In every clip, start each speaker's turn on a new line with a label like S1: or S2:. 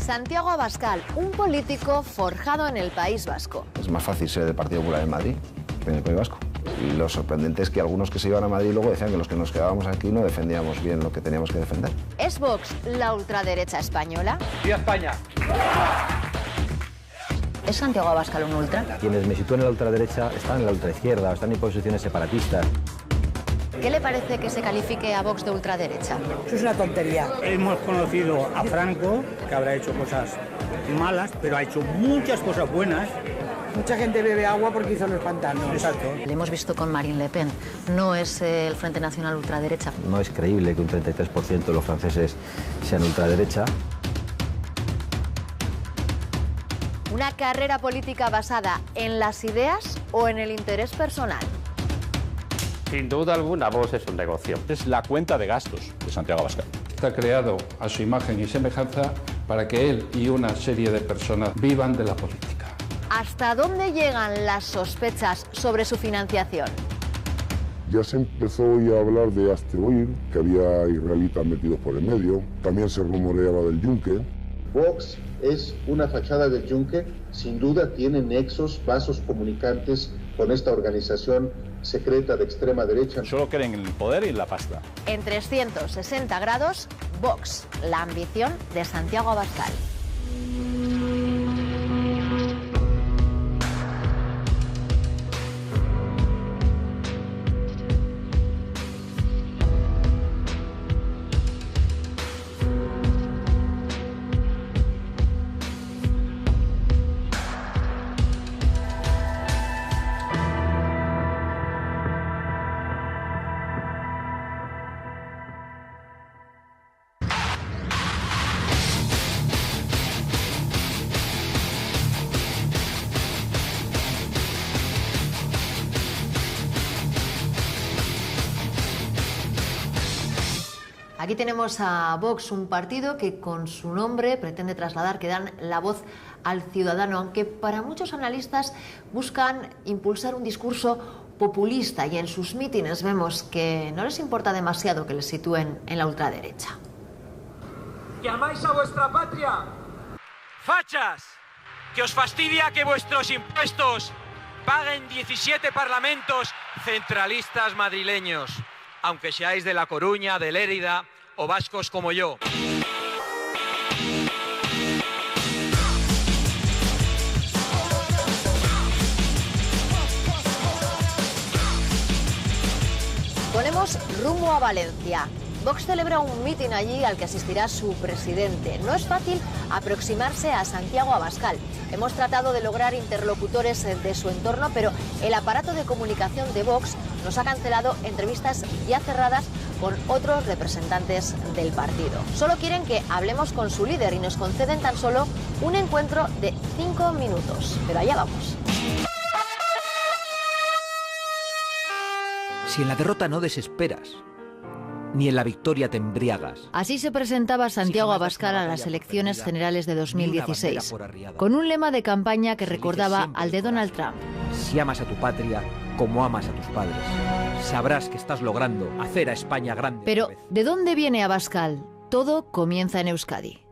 S1: Santiago Abascal, un político forjado en el País Vasco.
S2: Es más fácil ser del Partido Popular en Madrid que en el País Vasco. Y lo sorprendente es que algunos que se iban a Madrid luego decían que los que nos quedábamos aquí no defendíamos bien lo que teníamos que defender.
S1: ¿Es Vox la ultraderecha española?
S3: ¡Viva España!
S1: ¿Es Santiago Abascal un ultra?
S4: Quienes me sitúan en la ultraderecha están en la ultraizquierda, están en posiciones separatistas.
S1: ¿Qué le parece que se califique a Vox de ultraderecha?
S5: Eso es una tontería.
S6: Hemos conocido a Franco, que habrá hecho cosas malas, pero ha hecho muchas cosas buenas.
S5: Mucha gente bebe agua porque hizo los pantanos.
S6: Exacto.
S1: Le hemos visto con Marine Le Pen. No es el Frente Nacional ultraderecha.
S4: No es creíble que un 33% de los franceses sean ultraderecha.
S1: ¿Una carrera política basada en las ideas o en el interés personal?
S7: Sin duda alguna, Vox es un negocio.
S8: Es la cuenta de gastos de Santiago Abascal.
S9: Está creado a su imagen y semejanza para que él y una serie de personas vivan de la política.
S1: ¿Hasta dónde llegan las sospechas sobre su financiación?
S10: Ya se empezó hoy a hablar de Asteroid, que había israelitas metidos por el medio. También se rumoreaba del Yunque.
S11: Vox es una fachada del Yunque. Sin duda tiene nexos, vasos comunicantes con esta organización secreta de extrema derecha.
S8: Solo creen en el poder y en la pasta.
S1: En 360 grados, Vox, la ambición de Santiago Abascal. Aquí tenemos a Vox, un partido que con su nombre pretende trasladar que dan la voz al ciudadano, aunque para muchos analistas buscan impulsar un discurso populista y en sus mítines vemos que no les importa demasiado que les sitúen en la ultraderecha.
S3: ¿Que amáis a vuestra patria? ¡Fachas! ¿Que os fastidia que vuestros impuestos paguen 17 parlamentos centralistas madrileños, aunque seáis de La Coruña, de Lérida o vascos como yo?
S1: Ponemos rumbo a Valencia. Vox celebra un mitin allí al que asistirá su presidente. No es fácil aproximarse a Santiago Abascal. Hemos tratado de lograr interlocutores de su entorno, pero el aparato de comunicación de Vox nos ha cancelado entrevistas ya cerradas con otros representantes del partido. Solo quieren que hablemos con su líder y nos conceden tan solo un encuentro de 5 minutos. Pero allá vamos.
S12: Si en la derrota no desesperas, ni en la victoria te embriagas.
S1: Así se presentaba Santiago Abascal a las elecciones generales de 2016, con un lema de campaña que recordaba al de Donald Trump.
S12: Si amas a tu patria como amas a tus padres, sabrás que estás logrando hacer a España grande.
S1: Pero, ¿de dónde viene Abascal? Todo comienza en Euskadi.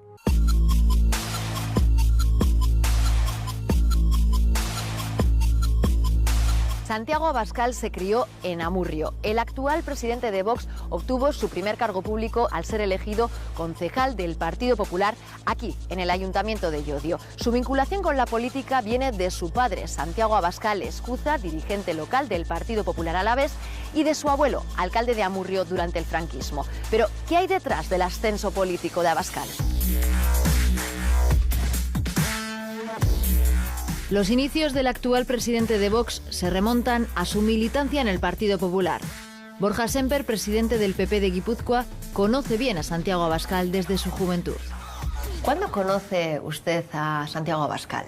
S1: Santiago Abascal se crió en Amurrio. El actual presidente de Vox obtuvo su primer cargo público al ser elegido concejal del Partido Popular aquí, en el Ayuntamiento de Llodio. Su vinculación con la política viene de su padre, Santiago Abascal Escuza, dirigente local del Partido Popular Alavés, y de su abuelo, alcalde de Amurrio durante el franquismo. Pero, ¿qué hay detrás del ascenso político de Abascal? Los inicios del actual presidente de Vox se remontan a su militancia en el Partido Popular. Borja Sémper, presidente del PP de Guipúzcoa, conoce bien a Santiago Abascal desde su juventud. ¿Cuándo conoce usted a Santiago Abascal?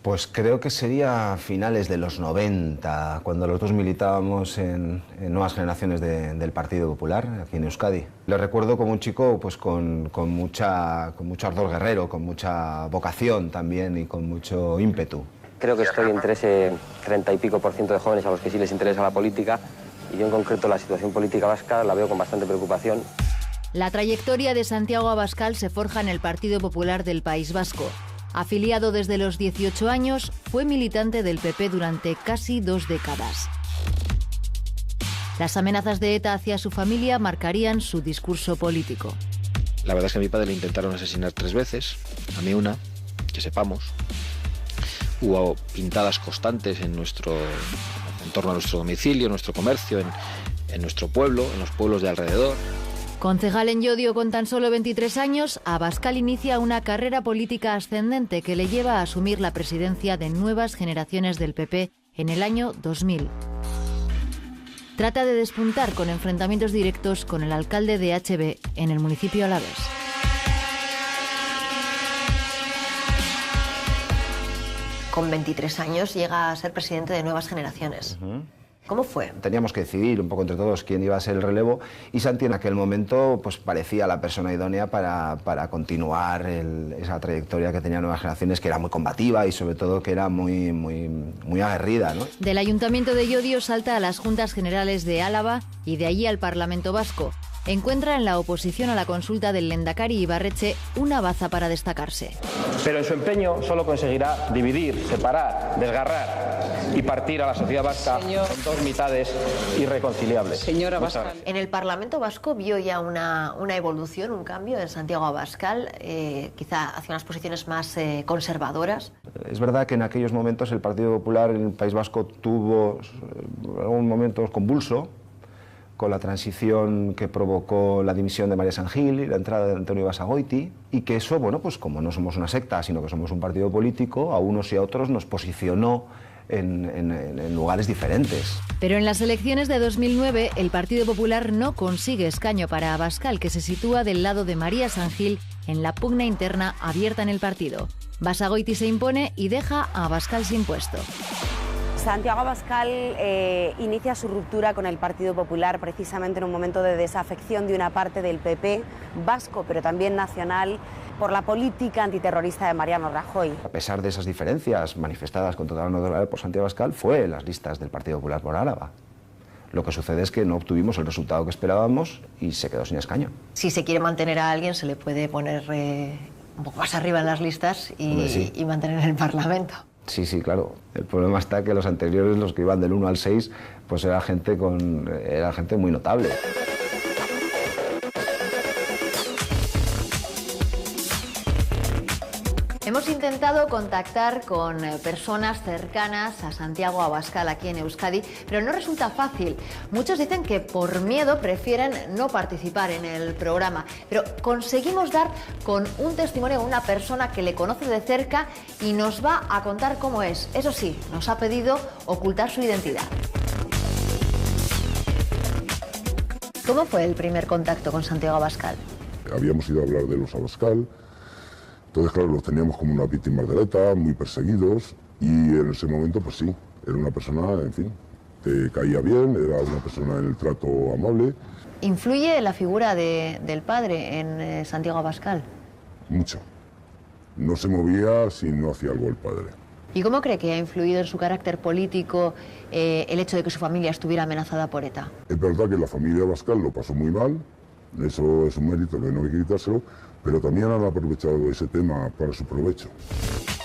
S2: Pues creo que sería a finales de los 90, cuando los dos militábamos en nuevas generaciones del Partido Popular, aquí en Euskadi. Lo recuerdo como un chico pues, con mucho ardor guerrero, con mucha vocación también y con mucho ímpetu.
S13: Creo que estoy entre ese 30 y pico % de jóvenes a los que sí les interesa la política, y yo en concreto la situación política vasca la veo con bastante preocupación.
S1: La trayectoria de Santiago Abascal se forja en el Partido Popular del País Vasco. Afiliado desde los 18 años, fue militante del PP durante casi 2 décadas. Las amenazas de ETA hacia su familia marcarían su discurso político.
S14: La verdad es que a mi padre le intentaron asesinar 3 veces, a mí una, que sepamos. Hubo pintadas constantes en torno a nuestro domicilio, en nuestro comercio, en nuestro pueblo, en los pueblos de alrededor.
S1: Concejal en Llodio con tan solo 23 años, Abascal inicia una carrera política ascendente que le lleva a asumir la presidencia de Nuevas Generaciones del PP en el año 2000. Trata de despuntar con enfrentamientos directos con el alcalde de HB en el municipio alavés. Con 23 años llega a ser presidente de Nuevas Generaciones. ¿Cómo fue?
S2: Teníamos que decidir un poco entre todos quién iba a ser el relevo y Santi en aquel momento pues parecía la persona idónea para continuar esa trayectoria que tenía Nuevas Generaciones, que era muy combativa y sobre todo que era muy aguerrida, ¿no?
S1: Del Ayuntamiento de Llodio salta a las Juntas Generales de Álava y de allí al Parlamento Vasco. Encuentra en la oposición a la consulta del Lehendakari Ibarretxe una baza para destacarse.
S15: Pero en su empeño solo conseguirá dividir, separar, desgarrar y partir a la sociedad vasca en 2 mitades irreconciliables.
S1: Señora Abascal. En el Parlamento Vasco vio ya una evolución, un cambio en Santiago Abascal, quizá hacia unas posiciones más conservadoras.
S2: Es verdad que en aquellos momentos el Partido Popular en el País Vasco tuvo algún momento convulso, con la transición que provocó la dimisión de María San Gil y la entrada de Antonio Basagoiti, y que eso, bueno, pues como no somos una secta, sino que somos un partido político, a unos y a otros nos posicionó en lugares diferentes.
S1: Pero en las elecciones de 2009 el Partido Popular no consigue escaño para Abascal, que se sitúa del lado de María San Gil en la pugna interna abierta en el partido. Basagoiti se impone y deja a Abascal sin puesto.
S16: Santiago Abascal inicia su ruptura con el Partido Popular precisamente en un momento de desafección de una parte del PP vasco, pero también nacional, por la política antiterrorista de Mariano Rajoy.
S2: A pesar de esas diferencias manifestadas con total honor por Santiago Abascal, fue en las listas del Partido Popular por Álava. Lo que sucede es que no obtuvimos el resultado que esperábamos y se quedó sin escaño.
S1: Si se quiere mantener a alguien, se le puede poner un poco más arriba en las listas y mantener en el Parlamento.
S2: Sí, claro. El problema está que los anteriores, los que iban del 1 al 6, pues era gente muy notable.
S1: Hemos intentado contactar con personas cercanas a Santiago Abascal aquí en Euskadi, pero no resulta fácil. Muchos dicen que por miedo prefieren no participar en el programa, pero conseguimos dar con un testimonio de una persona que le conoce de cerca y nos va a contar cómo es. Eso sí, nos ha pedido ocultar su identidad. ¿Cómo fue el primer contacto con Santiago Abascal?
S10: Habíamos ido a hablar de los Abascal. Entonces, claro, los teníamos como unas víctimas de ETA, muy perseguidos, y en ese momento, pues sí, era una persona, en fin, te caía bien, era una persona en el trato amable.
S1: ¿Influye la figura del padre en Santiago Abascal?
S10: Mucho. No se movía si no hacía algo el padre.
S1: ¿Y cómo cree que ha influido en su carácter político el hecho de que su familia estuviera amenazada por ETA?
S10: Es verdad que la familia Abascal lo pasó muy mal, eso es un mérito que no hay que quitárselo, pero también han aprovechado ese tema para su provecho.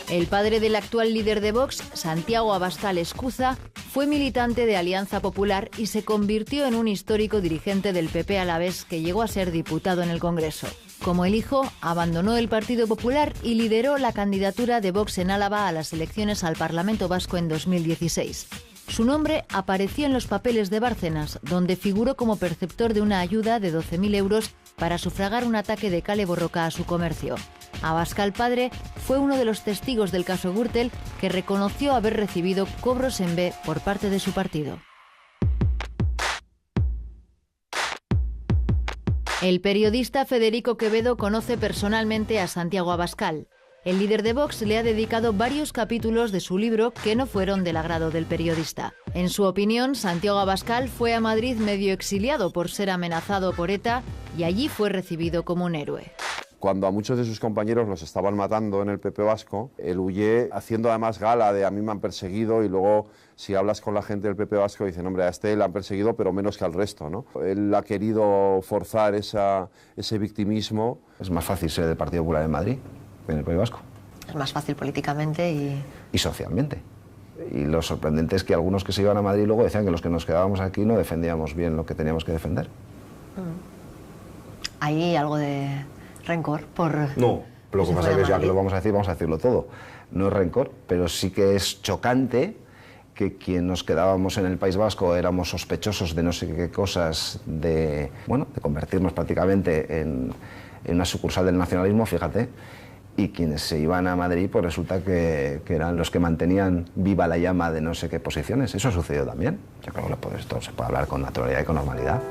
S1: El padre del actual líder de Vox, Santiago Abascal Escuza, fue militante de Alianza Popular y se convirtió en un histórico dirigente del PP alavés que llegó a ser diputado en el Congreso. Como el hijo, abandonó el Partido Popular y lideró la candidatura de Vox en Álava a las elecciones al Parlamento Vasco en 2016. Su nombre apareció en los papeles de Bárcenas, donde figuró como perceptor de una ayuda de 12.000 euros para sufragar un ataque de Kale Borroka a su comercio. Abascal padre fue uno de los testigos del caso Gürtel, que reconoció haber recibido cobros en B por parte de su partido. El periodista Federico Quevedo conoce personalmente a Santiago Abascal. El líder de Vox le ha dedicado varios capítulos de su libro que no fueron del agrado del periodista. En su opinión, Santiago Abascal fue a Madrid medio exiliado por ser amenazado por ETA y allí fue recibido como un héroe.
S17: Cuando a muchos de sus compañeros los estaban matando en el PP vasco, él huye haciendo además gala de a mí me han perseguido, y luego si hablas con la gente del PP vasco dicen, hombre, a este le han perseguido pero menos que al resto, ¿no? Él ha querido forzar ese victimismo.
S2: Es más fácil ser del Partido Popular en Madrid que en el País Vasco.
S1: Es más fácil políticamente
S2: y socialmente. Y lo sorprendente es que algunos que se iban a Madrid luego decían que los que nos quedábamos aquí no defendíamos bien lo que teníamos que defender.
S1: ¿Hay algo de rencor por...?
S2: No, lo que pasa es que ya que lo vamos a decirlo todo. No es rencor, pero sí que es chocante que quien nos quedábamos en el País Vasco éramos sospechosos de no sé qué cosas, de convertirnos prácticamente en una sucursal del nacionalismo, fíjate, y quienes se iban a Madrid pues resulta que eran los que mantenían viva la llama de no sé qué posiciones. Eso ha sucedido también. Yo creo que esto se puede hablar con naturalidad y con normalidad.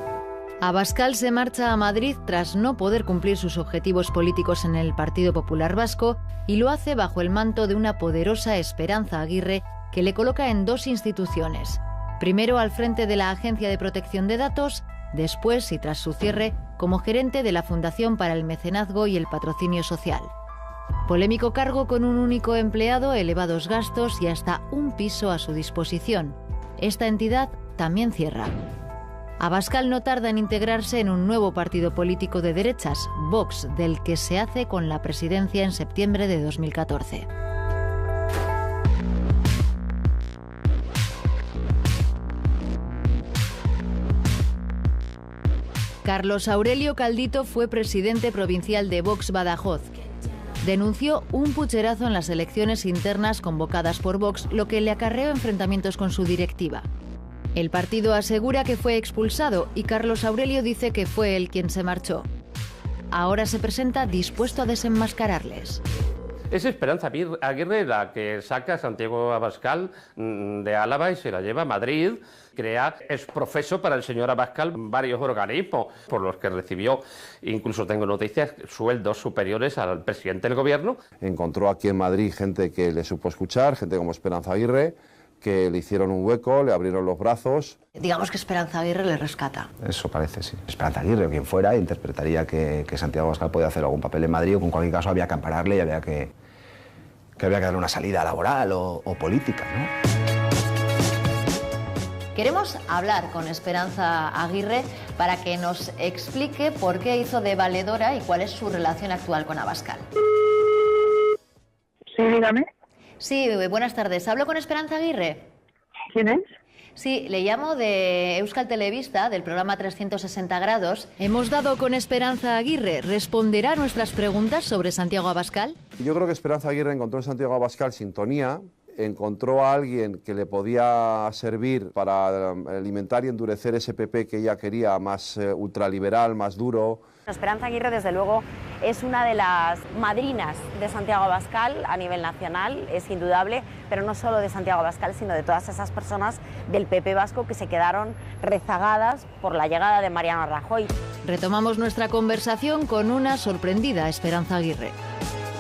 S18: Abascal se marcha a Madrid tras no poder cumplir sus objetivos políticos en el Partido Popular Vasco y lo hace bajo el manto de una poderosa Esperanza Aguirre que le coloca en dos instituciones. Primero al frente de la Agencia de Protección de Datos, después y tras su cierre como gerente de la Fundación para el Mecenazgo y el Patrocinio Social. Polémico cargo con un único empleado, elevados gastos y hasta un piso a su disposición. Esta entidad también cierra. Abascal no tarda en integrarse en un nuevo partido político de derechas, Vox, del que se hace con la presidencia en septiembre de 2014. Carlos Aurelio Caldito fue presidente provincial de Vox Badajoz. Denunció un pucherazo en las elecciones internas convocadas por Vox, lo que le acarreó enfrentamientos con su directiva. El partido asegura que fue expulsado y Carlos Aurelio dice que fue él quien se marchó. Ahora se presenta dispuesto a desenmascararles.
S7: Es Esperanza Aguirre la que saca a Santiago Abascal de Álava y se la lleva a Madrid. Crea exprofeso para el señor Abascal varios organismos por los que recibió, incluso tengo noticias, sueldos superiores al presidente del gobierno.
S17: Encontró aquí en Madrid gente que le supo escuchar, gente como Esperanza Aguirre, que le hicieron un hueco, le abrieron los brazos.
S1: Digamos que Esperanza Aguirre le rescata.
S2: Eso parece, sí. Esperanza Aguirre o quien fuera interpretaría que Santiago Abascal podía hacer algún papel en Madrid o que en cualquier caso había que ampararle y había que darle una salida laboral o política, ¿no?
S1: Queremos hablar con Esperanza Aguirre para que nos explique por qué hizo de valedora y cuál es su relación actual con Abascal.
S19: Sí, dígame.
S1: Sí, buenas tardes. ¿Hablo con Esperanza Aguirre?
S19: ¿Quién es?
S1: Sí, le llamo de Euskal Telebista, del programa 360 grados.
S18: Hemos dado con Esperanza Aguirre. ¿Responderá a nuestras preguntas sobre Santiago Abascal?
S17: Yo creo que Esperanza Aguirre encontró en Santiago Abascal sintonía, encontró a alguien que le podía servir para alimentar y endurecer ese PP que ella quería, más ultraliberal, más duro.
S16: Esperanza Aguirre, desde luego, es una de las madrinas de Santiago Abascal a nivel nacional, es indudable, pero no solo de Santiago Abascal, sino de todas esas personas del PP vasco que se quedaron rezagadas por la llegada de Mariano Rajoy.
S18: Retomamos nuestra conversación con una sorprendida Esperanza Aguirre.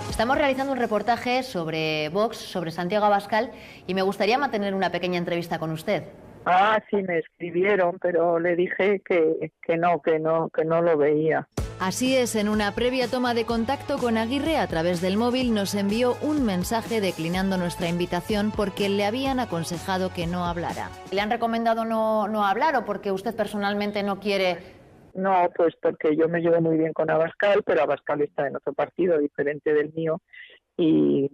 S1: Estamos realizando un reportaje sobre Vox, sobre Santiago Abascal, y me gustaría mantener una pequeña entrevista con usted.
S19: Ah, sí, me escribieron, pero le dije que no lo veía.
S18: Así es, en una previa toma de contacto con Aguirre a través del móvil nos envió un mensaje declinando nuestra invitación porque le habían aconsejado que no hablara.
S1: ¿Le han recomendado no hablar o porque usted personalmente no quiere?
S19: No, pues porque yo me llevo muy bien con Abascal, pero Abascal está en otro partido diferente del mío y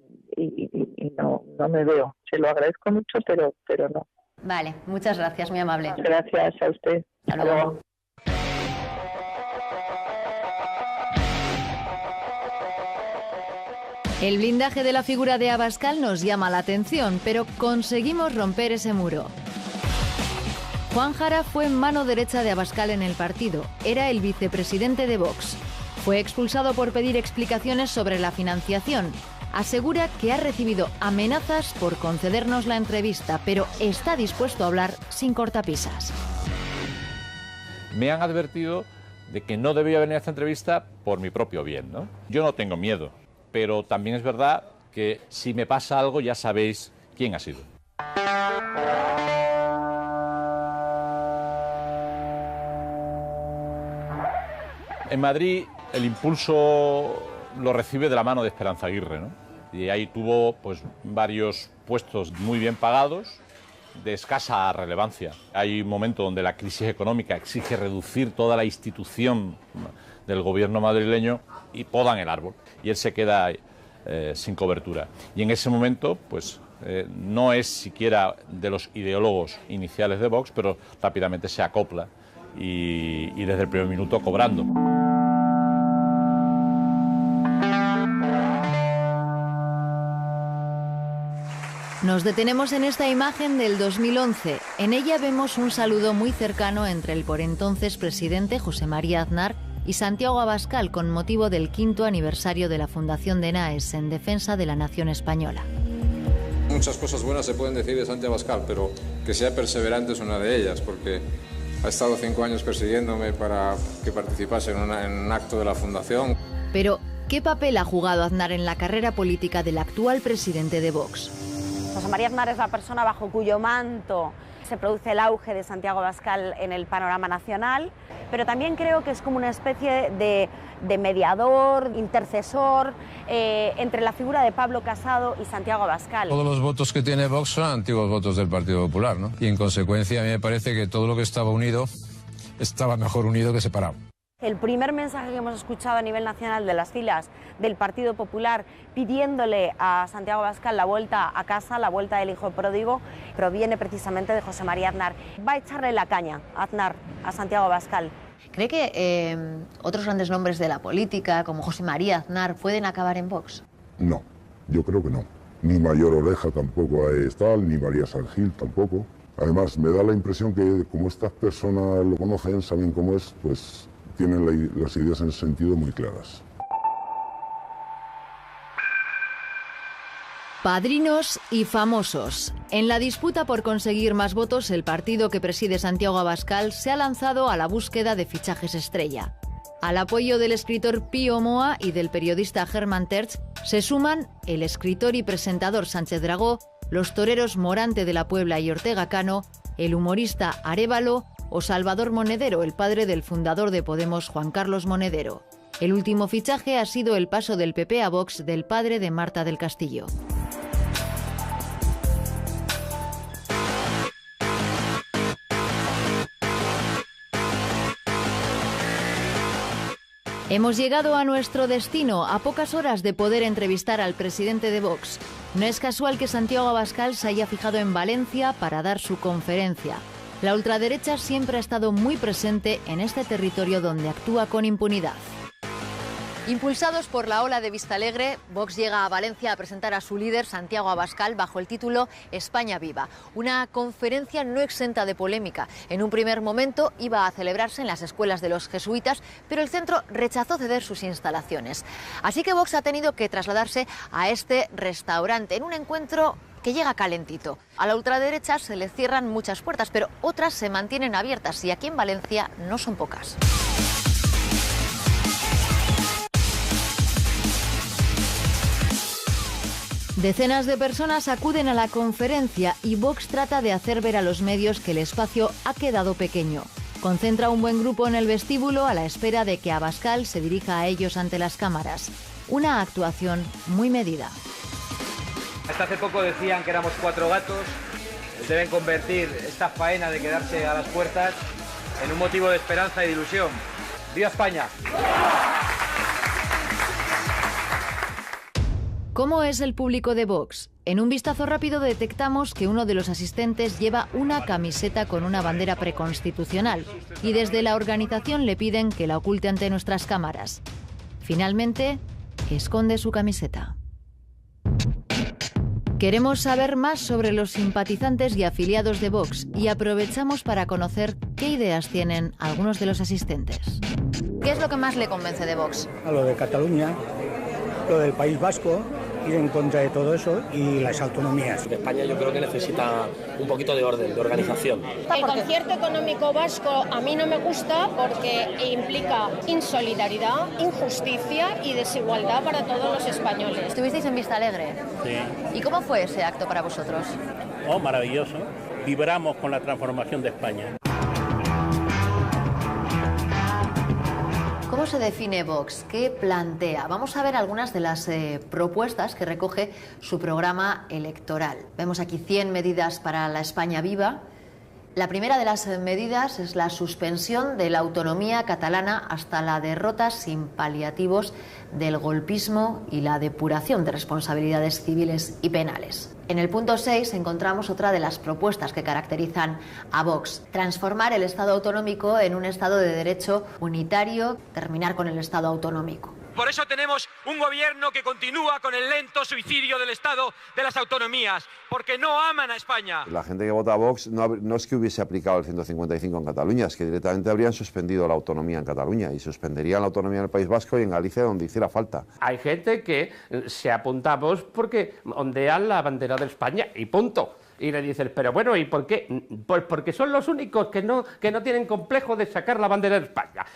S19: no me veo. Se lo agradezco mucho, pero no.
S1: Vale, muchas gracias, muy amable.
S19: Gracias a usted.
S1: Hasta luego.
S18: El blindaje de la figura de Abascal nos llama la atención, pero conseguimos romper ese muro. Juan Jara fue mano derecha de Abascal en el partido. Era el vicepresidente de Vox. Fue expulsado por pedir explicaciones sobre la financiación. Asegura que ha recibido amenazas por concedernos la entrevista, pero está dispuesto a hablar sin cortapisas.
S8: Me han advertido de que no debía venir a esta entrevista por mi propio bien, ¿no? Yo no tengo miedo, pero también es verdad que si me pasa algo ya sabéis quién ha sido. En Madrid el impulso lo recibe de la mano de Esperanza Aguirre, ¿no? Y ahí tuvo pues varios puestos muy bien pagados, de escasa relevancia. Hay un momento donde la crisis económica exige reducir toda la institución del gobierno madrileño y podan el árbol. Y él se queda sin cobertura. Y en ese momento, pues no es siquiera de los ideólogos iniciales de Vox, pero rápidamente se acopla y desde el primer minuto cobrando.
S18: Nos detenemos en esta imagen del 2011. En ella vemos un saludo muy cercano entre el por entonces presidente José María Aznar y Santiago Abascal con motivo del 5º aniversario de la fundación de NAES en defensa de la nación española.
S20: Muchas cosas buenas se pueden decir de Santiago Abascal, pero que sea perseverante es una de ellas, porque ha estado 5 años persiguiéndome para que participase en un acto de la fundación.
S18: Pero, ¿qué papel ha jugado Aznar en la carrera política del actual presidente de Vox?
S16: José María Aznar es la persona bajo cuyo manto se produce el auge de Santiago Abascal en el panorama nacional, pero también creo que es como una especie de mediador, intercesor entre la figura de Pablo Casado y Santiago Abascal.
S21: Todos los votos que tiene Vox son antiguos votos del Partido Popular, ¿no? Y en consecuencia a mí me parece que todo lo que estaba unido estaba mejor unido que separado.
S16: El primer mensaje que hemos escuchado a nivel nacional de las filas del Partido Popular pidiéndole a Santiago Abascal la vuelta a casa, la vuelta del hijo pródigo, proviene precisamente de José María Aznar. Va a echarle la caña a Aznar, a Santiago Abascal.
S1: ¿Cree que otros grandes nombres de la política, como José María Aznar, pueden acabar en Vox?
S10: No, yo creo que no. Ni Mayor Oreja tampoco es tal, ni María San Gil tampoco. Además, me da la impresión que como estas personas lo conocen, saben cómo es, pues tienen las ideas en ese sentido muy claras.
S18: Padrinos y famosos. En la disputa por conseguir más votos, el partido que preside Santiago Abascal se ha lanzado a la búsqueda de fichajes estrella. Al apoyo del escritor Pío Moa y del periodista Germán Terch se suman el escritor y presentador Sánchez Dragó, los toreros Morante de la Puebla y Ortega Cano, el humorista Arévalo o Salvador Monedero, el padre del fundador de Podemos, Juan Carlos Monedero. El último fichaje ha sido el paso del PP a Vox del padre de Marta del Castillo. Hemos llegado a nuestro destino, a pocas horas de poder entrevistar al presidente de Vox. No es casual que Santiago Abascal se haya fijado en Valencia para dar su conferencia. La ultraderecha siempre ha estado muy presente en este territorio donde actúa con impunidad. Impulsados por la ola de Vistalegre, Vox llega a Valencia a presentar a su líder, Santiago Abascal, bajo el título España Viva. Una conferencia no exenta de polémica. En un primer momento iba a celebrarse en las escuelas de los jesuitas, pero el centro rechazó ceder sus instalaciones. Así que Vox ha tenido que trasladarse a este restaurante, en un encuentro que llega calentito. A la ultraderecha se le cierran muchas puertas, pero otras se mantienen abiertas y aquí en Valencia no son pocas. Decenas de personas acuden a la conferencia y Vox trata de hacer ver a los medios que el espacio ha quedado pequeño. Concentra un buen grupo en el vestíbulo a la espera de que Abascal se dirija a ellos ante las cámaras. Una actuación muy medida.
S22: Hasta hace poco decían que éramos 4 gatos. Deben convertir esta faena de quedarse a las puertas en un motivo de esperanza y de ilusión. ¡Viva España!
S18: ¿Cómo es el público de Vox? En un vistazo rápido detectamos que uno de los asistentes lleva una camiseta con una bandera preconstitucional y desde la organización le piden que la oculte ante nuestras cámaras. Finalmente, esconde su camiseta. Queremos saber más sobre los simpatizantes y afiliados de Vox y aprovechamos para conocer qué ideas tienen algunos de los asistentes. ¿Qué es lo que más le convence de Vox?
S6: A lo de Cataluña, lo del País Vasco, ir en contra de todo eso y las autonomías.
S23: España yo creo que necesita un poquito de orden, de organización.
S24: El concierto económico vasco a mí no me gusta porque implica insolidaridad, injusticia y desigualdad para todos los españoles.
S1: ¿Estuvisteis en Vistalegre?
S23: Sí.
S1: ¿Y cómo fue ese acto para vosotros?
S23: Oh, maravilloso. Vibramos con la transformación de España.
S1: ¿Cómo se define Vox? ¿Qué plantea? Vamos a ver algunas de las propuestas que recoge su programa electoral. Vemos aquí 100 medidas para la España viva. La primera de las medidas es la suspensión de la autonomía catalana hasta la derrota sin paliativos del golpismo y la depuración de responsabilidades civiles y penales. En el punto 6 encontramos otra de las propuestas que caracterizan a Vox: transformar el Estado autonómico en un Estado de derecho unitario, terminar con el Estado autonómico.
S3: Por eso tenemos un gobierno que continúa con el lento suicidio del Estado de las autonomías, porque no aman a España.
S17: La gente que vota a Vox no es que hubiese aplicado el 155 en Cataluña, es que directamente habrían suspendido la autonomía en Cataluña y suspenderían la autonomía en el País Vasco y en Galicia donde hiciera falta.
S7: Hay gente que se apunta a Vox porque ondean la bandera de España y punto. Y le dices, pero bueno, ¿y por qué? Pues porque son los únicos que no tienen complejo de sacar la bandera de España.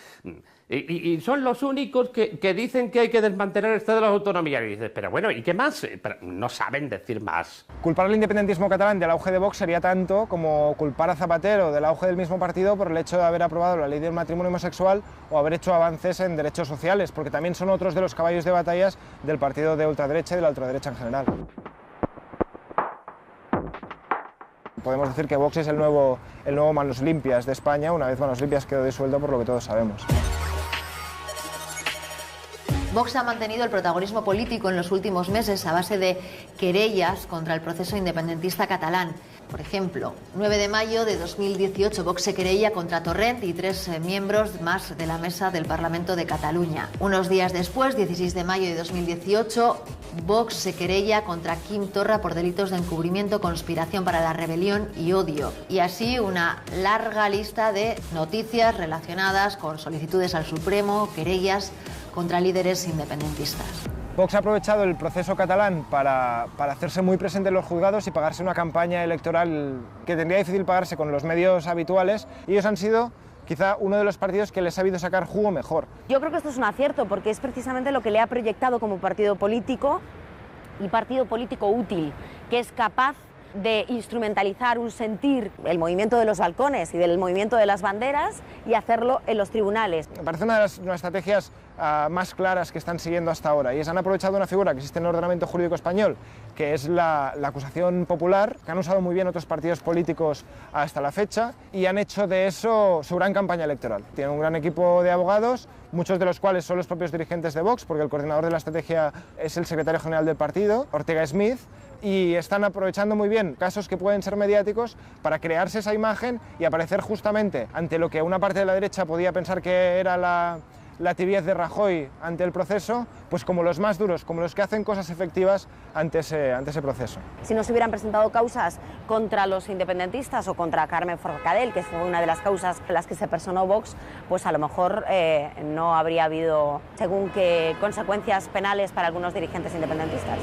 S7: Y son los únicos que dicen que hay que desmantelar el Estado de las autonomías. Y dices, pero bueno, ¿y qué más? Pero no saben decir más.
S4: Culpar al independentismo catalán del auge de Vox sería tanto como culpar a Zapatero del auge del mismo partido por el hecho de haber aprobado la ley del matrimonio homosexual o haber hecho avances en derechos sociales, porque también son otros de los caballos de batallas del partido de ultraderecha y de la ultraderecha en general. Podemos decir que Vox es el nuevo Manos Limpias de España, una vez Manos Limpias quedó disuelto por lo que todos sabemos.
S1: Vox ha mantenido el protagonismo político en los últimos meses a base de querellas contra el proceso independentista catalán. Por ejemplo, 9 de mayo de 2018, Vox se querella contra Torrent y 3 miembros más de la mesa del Parlamento de Cataluña. Unos días después, 16 de mayo de 2018, Vox se querella contra Quim Torra por delitos de encubrimiento, conspiración para la rebelión y odio. Y así una larga lista de noticias relacionadas con solicitudes al Supremo, querellas contra líderes independentistas.
S4: Vox ha aprovechado el proceso catalán para hacerse muy presente en los juzgados y pagarse una campaña electoral que tendría difícil pagarse con los medios habituales. Y ellos han sido quizá uno de los partidos que les ha sabido sacar jugo mejor.
S16: Yo creo que esto es un acierto porque es precisamente lo que le ha proyectado como partido político y partido político útil, que es capaz de instrumentalizar un sentir, el movimiento de los balcones y del movimiento de las banderas, y hacerlo en los tribunales.
S4: Me parece una de las estrategias más claras que están siguiendo hasta ahora, y han aprovechado una figura que existe en el ordenamiento jurídico español, que es la acusación popular, que han usado muy bien otros partidos políticos hasta la fecha, y han hecho de eso su gran campaña electoral. Tienen un gran equipo de abogados, muchos de los cuales son los propios dirigentes de Vox, porque el coordinador de la estrategia es el secretario general del partido, Ortega Smith, y están aprovechando muy bien casos que pueden ser mediáticos para crearse esa imagen y aparecer justamente ante lo que una parte de la derecha podía pensar que era la tibiez de Rajoy ante el proceso, pues como los más duros, como los que hacen cosas efectivas ante ese proceso.
S16: Si no se hubieran presentado causas contra los independentistas o contra Carmen Forcadell, que fue una de las causas en las que se personó Vox, pues a lo mejor no habría habido según qué consecuencias penales para algunos dirigentes independentistas.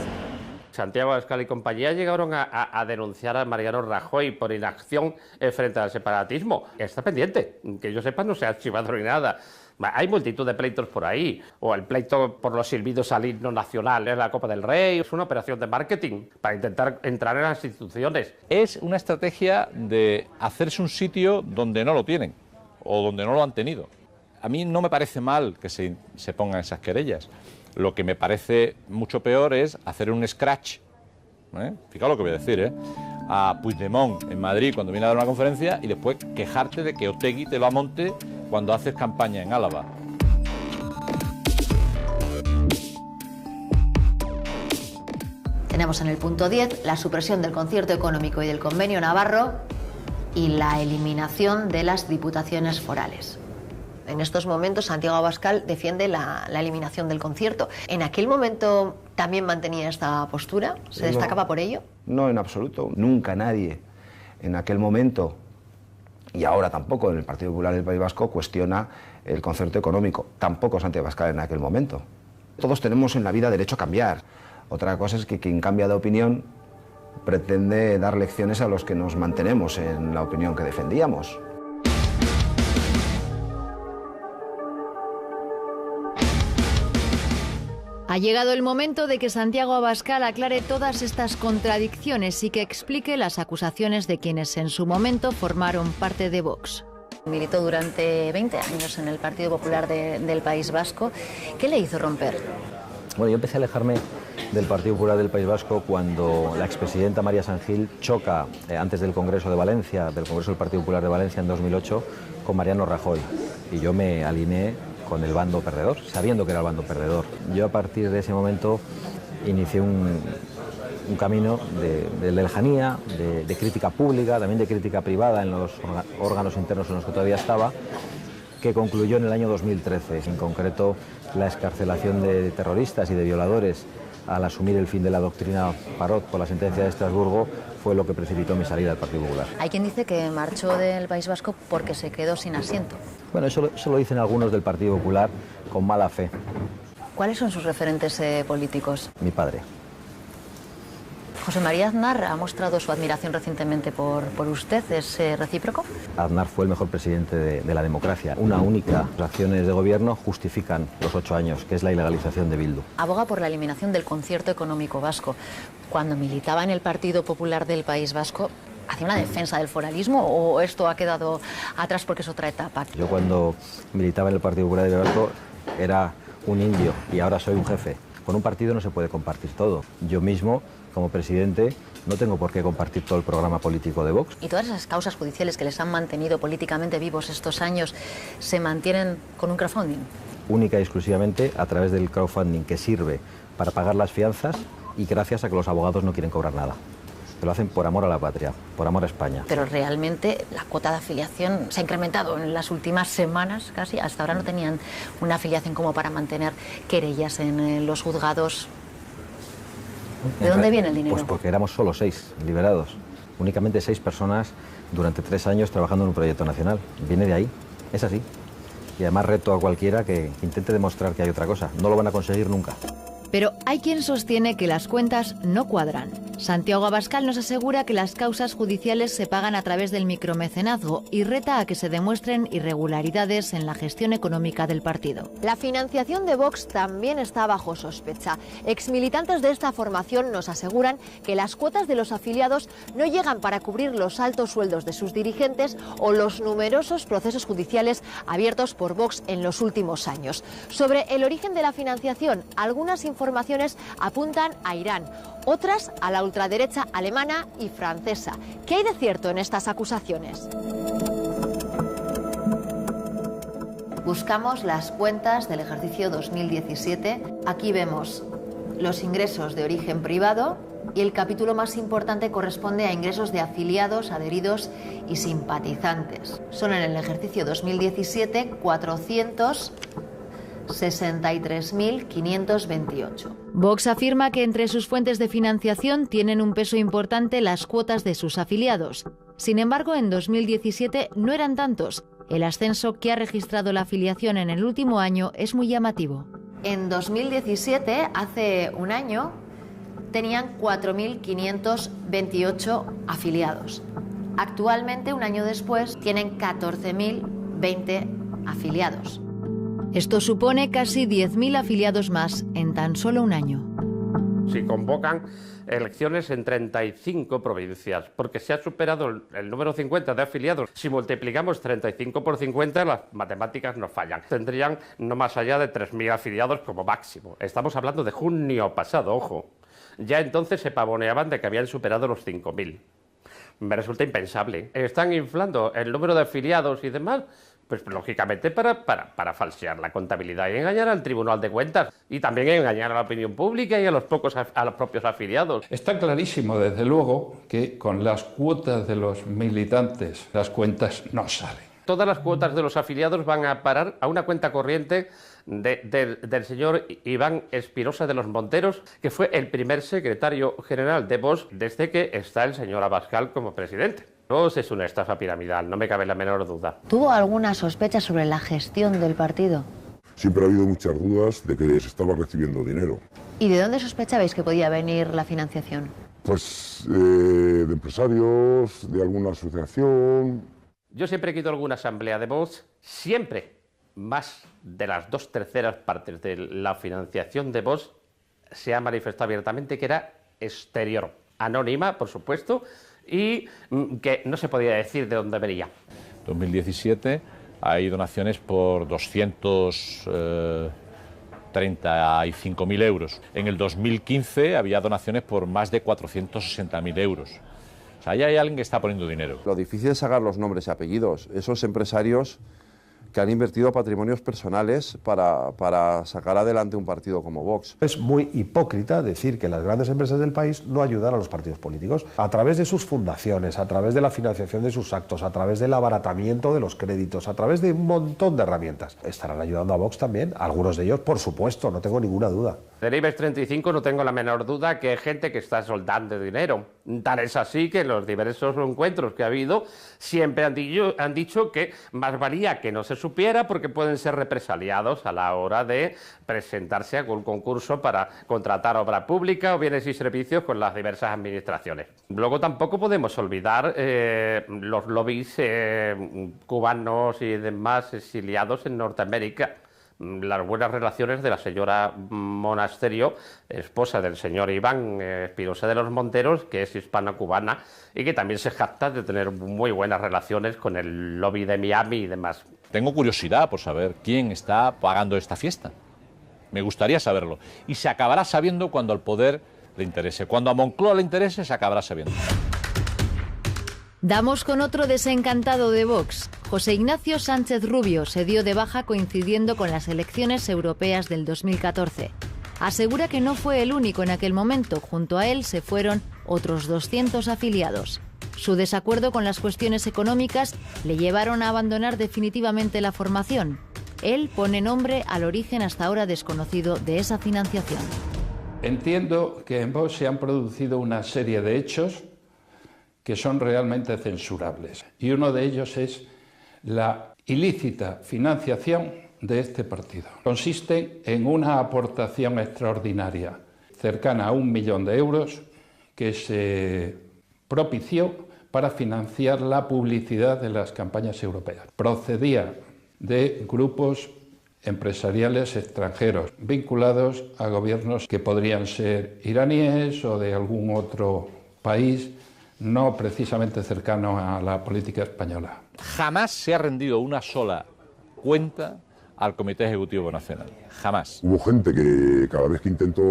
S7: Santiago Abascal y compañía llegaron a denunciar a Mariano Rajoy por inacción frente al separatismo. Está pendiente, que yo sepa no se ha archivado ni nada. Hay multitud de pleitos por ahí, o el pleito por los silbidos al himno nacional en la Copa del Rey. Es una operación de marketing para intentar entrar en las instituciones.
S8: Es una estrategia de hacerse un sitio donde no lo tienen o donde no lo han tenido. A mí no me parece mal que se pongan esas querellas. Lo que me parece mucho peor es hacer un scratch, fijaos lo que voy a decir, a Puigdemont en Madrid cuando viene a dar una conferencia y después quejarte de que Otegi te lo amonte cuando haces campaña en Álava.
S1: Tenemos en el punto 10 la supresión del concierto económico y del convenio navarro y la eliminación de las diputaciones forales. En estos momentos Santiago Abascal defiende la eliminación del concierto. ¿En aquel momento también mantenía esta postura? ¿Se destacaba por ello?
S2: No, en absoluto. Nunca nadie en aquel momento, y ahora tampoco en el Partido Popular del País Vasco, cuestiona el concierto económico. Tampoco Santiago Abascal en aquel momento. Todos tenemos en la vida derecho a cambiar. Otra cosa es que quien cambia de opinión pretende dar lecciones a los que nos mantenemos en la opinión que defendíamos.
S18: Ha llegado el momento de que Santiago Abascal aclare todas estas contradicciones y que explique las acusaciones de quienes en su momento formaron parte de Vox. Militó durante 20 años en el Partido Popular del País Vasco. ¿Qué le hizo romper?
S5: Bueno, yo empecé a alejarme del Partido Popular del País Vasco cuando la expresidenta María San Gil choca antes del Congreso de Valencia, del Congreso del Partido Popular de Valencia en 2008, con Mariano Rajoy. Y yo me alineé con el bando perdedor, sabiendo que era el bando perdedor. Yo a partir de ese momento inicié un camino de lejanía, de crítica pública, también de crítica privada en los órganos internos en los que todavía estaba, que concluyó en el año 2013, en concreto la excarcelación de terroristas y de violadores al asumir el fin de la doctrina Parot por la sentencia de Estrasburgo, fue lo que precipitó mi salida del Partido Popular.
S18: Hay quien dice que marchó del País Vasco porque se quedó sin asiento.
S5: Bueno, eso lo dicen algunos del Partido Popular con mala fe.
S18: ¿Cuáles son sus referentes políticos?
S5: Mi padre.
S18: José María Aznar ha mostrado su admiración recientemente por usted. ¿Es recíproco?
S5: Aznar fue el mejor presidente de la democracia. Una única. Las acciones de gobierno justifican los 8 años, que es la ilegalización de Bildu.
S18: Aboga por la eliminación del concierto económico vasco. Cuando militaba en el Partido Popular del País Vasco, ¿hacía una defensa del foralismo o esto ha quedado atrás porque es otra etapa?
S5: Yo cuando militaba en el Partido Popular del País Vasco era un indio y ahora soy un jefe. Con un partido no se puede compartir todo. Yo mismo, como presidente, no tengo por qué compartir todo el programa político de Vox.
S18: ¿Y todas esas causas judiciales que les han mantenido políticamente vivos estos años se mantienen con un crowdfunding?
S5: Única y exclusivamente a través del crowdfunding, que sirve para pagar las fianzas y gracias a que los abogados no quieren cobrar nada. Lo hacen por amor a la patria, por amor a España.
S18: Pero realmente la cuota de afiliación se ha incrementado en las últimas semanas casi. Hasta ahora no tenían una afiliación como para mantener querellas en los juzgados. ¿De dónde viene el dinero?
S5: Pues porque éramos solo 6 liberados. Únicamente 6 personas durante 3 años trabajando en un proyecto nacional. Viene de ahí, es así. Y además reto a cualquiera que intente demostrar que hay otra cosa. No lo van a conseguir nunca.
S18: Pero hay quien sostiene que las cuentas no cuadran. Santiago Abascal nos asegura que las causas judiciales se pagan a través del micromecenazgo y reta a que se demuestren irregularidades en la gestión económica del partido. La financiación de Vox también está bajo sospecha. Exmilitantes de esta formación nos aseguran que las cuotas de los afiliados no llegan para cubrir los altos sueldos de sus dirigentes o los numerosos procesos judiciales abiertos por Vox en los últimos años. Sobre el origen de la financiación, algunas informaciones apuntan a Irán, otras a la ultraderecha alemana y francesa. ¿Qué hay de cierto en estas acusaciones? Buscamos las cuentas del ejercicio 2017. Aquí vemos los ingresos de origen privado y el capítulo más importante corresponde a ingresos de afiliados, adheridos y simpatizantes. Son en el ejercicio 2017 463.528. Vox afirma que entre sus fuentes de financiación tienen un peso importante las cuotas de sus afiliados. Sin embargo, en 2017 no eran tantos. El ascenso que ha registrado la afiliación en el último año es muy llamativo. En 2017, hace un año, tenían 4.528 afiliados. Actualmente, un año después, tienen 14.020 afiliados. Esto supone casi 10.000 afiliados más en tan solo un año.
S7: Si convocan elecciones en 35 provincias, porque se ha superado el número 50 de afiliados. Si multiplicamos 35 por 50, las matemáticas nos fallan. Tendrían no más allá de 3.000 afiliados como máximo. Estamos hablando de junio pasado, ojo. Ya entonces se pavoneaban de que habían superado los 5.000. Me resulta impensable. Están inflando el número de afiliados y demás, pues lógicamente para falsear la contabilidad y engañar al Tribunal de Cuentas y también engañar a la opinión pública y a los propios afiliados.
S9: Está clarísimo, desde luego, que con las cuotas de los militantes las cuentas no salen.
S7: Todas las cuotas de los afiliados van a parar a una cuenta corriente del señor Iván Espirosa de los Monteros, que fue el primer secretario general de Vox desde que está el señor Abascal como presidente. Vox es una estafa piramidal, no me cabe la menor duda.
S18: ¿Tuvo alguna sospecha sobre la gestión del partido?
S10: Siempre ha habido muchas dudas de que se estaba recibiendo dinero.
S18: ¿Y de dónde sospechabais que podía venir la financiación?
S10: Pues de empresarios, de alguna asociación.
S7: Yo siempre que he ido a alguna asamblea de Vox, siempre más de las 2/3 partes de la financiación de Vox se ha manifestado abiertamente que era exterior, anónima, por supuesto, y que no se podía decir de dónde venía.
S8: 2017 hay donaciones por 235.000 euros. En el 2015 había donaciones por más de 460.000 euros. O sea, ahí hay alguien que está poniendo dinero.
S17: Lo difícil es sacar los nombres y apellidos. Esos empresarios que han invertido patrimonios personales para sacar adelante un partido como Vox.
S11: Es muy hipócrita decir que las grandes empresas del país no ayudan a los partidos políticos. A través de sus fundaciones, a través de la financiación de sus actos, a través del abaratamiento de los créditos, a través de un montón de herramientas. Estarán ayudando a Vox también, algunos de ellos, por supuesto, no tengo ninguna duda.
S7: Del IBEX 35 no tengo la menor duda que hay gente que está soldando dinero. Tal es así que en los diversos encuentros que ha habido siempre han dicho que más valía que no se supiera porque pueden ser represaliados a la hora de presentarse a algún concurso para contratar obra pública o bienes y servicios con las diversas administraciones. Luego tampoco podemos olvidar los lobbies cubanos y demás exiliados en Norteamérica. Las buenas relaciones de la señora Monasterio, esposa del señor Iván Espinosa de los Monteros, que es hispano-cubana y que también se jacta de tener muy buenas relaciones con el lobby de Miami y demás.
S8: Tengo curiosidad por saber quién está pagando esta fiesta. Me gustaría saberlo. Y se acabará sabiendo cuando al poder le interese. Cuando a Moncloa le interese, se acabará sabiendo.
S18: Damos con otro desencantado de Vox. José Ignacio Sánchez Rubio se dio de baja coincidiendo con las elecciones europeas del 2014. Asegura que no fue el único en aquel momento. Junto a él se fueron otros 200 afiliados. Su desacuerdo con las cuestiones económicas le llevaron a abandonar definitivamente la formación. Él pone nombre al origen hasta ahora desconocido de esa financiación.
S9: Entiendo que en Vox se han producido una serie de hechos que son realmente censurables. Y uno de ellos es la ilícita financiación de este partido. Consiste en una aportación extraordinaria, cercana a 1 millón de euros, que se propició para financiar la publicidad de las campañas europeas. Procedía de grupos empresariales extranjeros vinculados a gobiernos que podrían ser iraníes o de algún otro país no precisamente cercano a la política española.
S8: Jamás se ha rendido una sola cuenta al Comité Ejecutivo Nacional. Jamás.
S10: Hubo gente que cada vez que intentó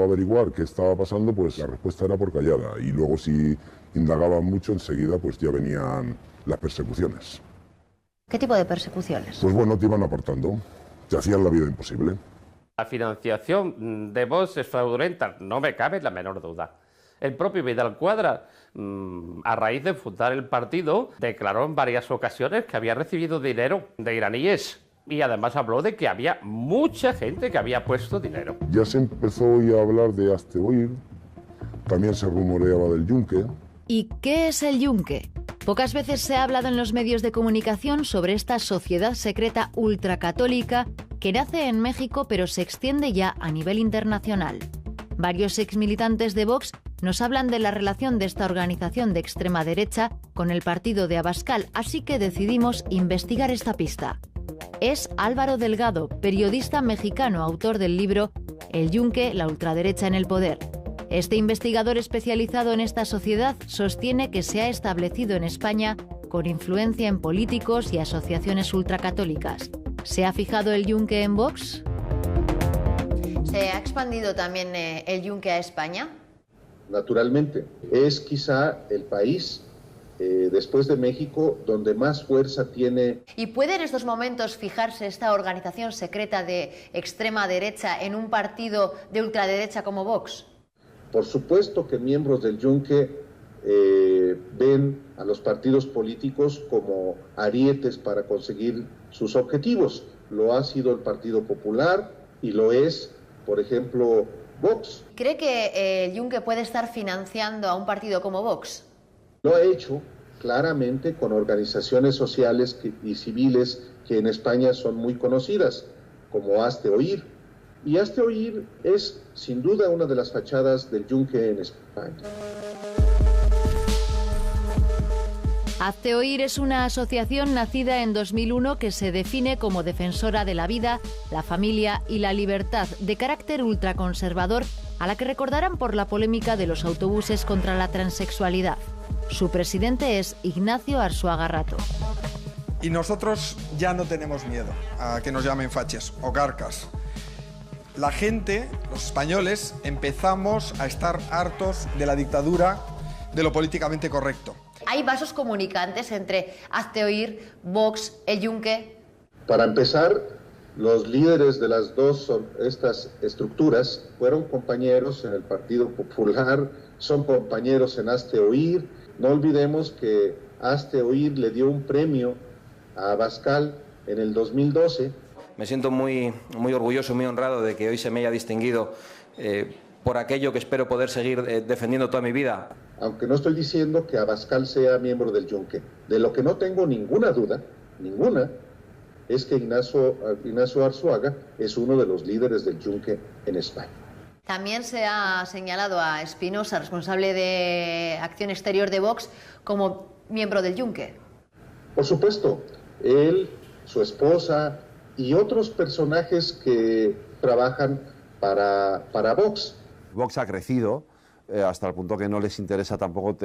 S10: averiguar qué estaba pasando, pues la respuesta era por callada. Y luego si indagaban mucho, enseguida pues ya venían las persecuciones.
S1: ¿Qué tipo de persecuciones?
S10: Pues bueno, te iban apartando. Te hacían la vida imposible.
S7: La financiación de Vox es fraudulenta, no me cabe la menor duda. El propio Vidal Quadra, a raíz de fundar el partido, declaró en varias ocasiones que había recibido dinero de iraníes y además habló de que había mucha gente que había puesto dinero.
S10: Ya se empezó hoy a hablar de Hazte Oír, también se rumoreaba del Yunque.
S18: ¿Y qué es el Yunque? Pocas veces se ha hablado en los medios de comunicación sobre esta sociedad secreta ultracatólica que nace en México pero se extiende ya a nivel internacional. Varios exmilitantes de Vox nos hablan de la relación de esta organización de extrema derecha con el partido de Abascal, así que decidimos investigar esta pista. Es Álvaro Delgado, periodista mexicano, autor del libro El Yunque, la ultraderecha en el poder. Este investigador especializado en esta sociedad sostiene que se ha establecido en España con influencia en políticos y asociaciones ultracatólicas. ¿Se ha fijado el Yunque en Vox?
S1: ¿Se ha expandido también el Yunque a España?
S12: Naturalmente, es quizá el país, después de México, donde más fuerza tiene.
S1: ¿Y puede en estos momentos fijarse esta organización secreta de extrema derecha en un partido de ultraderecha como Vox?
S12: Por supuesto que miembros del Yunque ven a los partidos políticos como arietes para conseguir sus objetivos. Lo ha sido el Partido Popular y lo es, por ejemplo, Vox.
S1: ¿Cree que el Yunque puede estar financiando a un partido como Vox?
S12: Lo ha hecho claramente con organizaciones sociales y civiles que en España son muy conocidas, como Hazte Oír. Y Hazte Oír es, sin duda, una de las fachadas del Yunque en España.
S18: Hazte Oír es una asociación nacida en 2001 que se define como defensora de la vida, la familia y la libertad, de carácter ultraconservador, a la que recordarán por la polémica de los autobuses contra la transexualidad. Su presidente es Ignacio Arzuaga Rato.
S13: Y nosotros ya no tenemos miedo a que nos llamen fachas o carcas. La gente, los españoles, empezamos a estar hartos de la dictadura de lo políticamente correcto.
S1: ¿Hay vasos comunicantes entre Hazte Oír, Vox, el Yunque?
S12: Para empezar, los líderes de las estas estructuras fueron compañeros en el Partido Popular, son compañeros en Hazte Oír. No olvidemos que Hazte Oír le dio un premio a Abascal en el 2012.
S23: Me siento muy orgulloso, muy honrado de que hoy se me haya distinguido por aquello que espero poder seguir defendiendo toda mi vida.
S12: Aunque no estoy diciendo que Abascal sea miembro del Yunque, de lo que no tengo ninguna duda, es que Ignacio Arzuaga es uno de los líderes del Yunque en España.
S1: También se ha señalado a Espinosa, responsable de Acción Exterior de Vox, como miembro del Yunque.
S12: Por supuesto, él, su esposa y otros personajes que trabajan para Vox.
S17: Vox ha crecido hasta el punto que no les interesa tampoco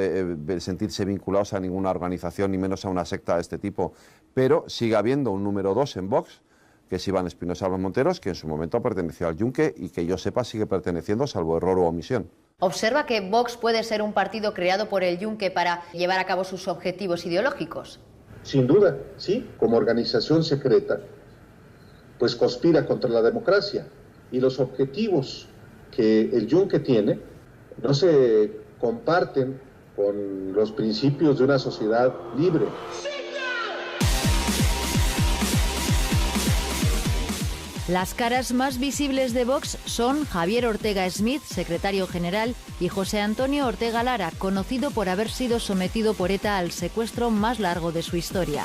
S17: sentirse vinculados a ninguna organización, ni menos a una secta de este tipo. Pero sigue habiendo un número 2 en Vox, que es Iván Espinosa Los Monteros, que en su momento perteneció al Yunque y que yo sepa sigue perteneciendo, salvo error o omisión.
S1: ¿Observa que Vox puede ser un partido creado por el Yunque para llevar a cabo sus objetivos ideológicos?
S12: Sin duda, sí, como organización secreta, pues conspira contra la democracia. Y los objetivos que el Yunque tiene no se comparten con los principios de una sociedad libre.
S18: Las caras más visibles de Vox son Javier Ortega Smith, secretario general, y José Antonio Ortega Lara, conocido por haber sido sometido por ETA al secuestro más largo de su historia.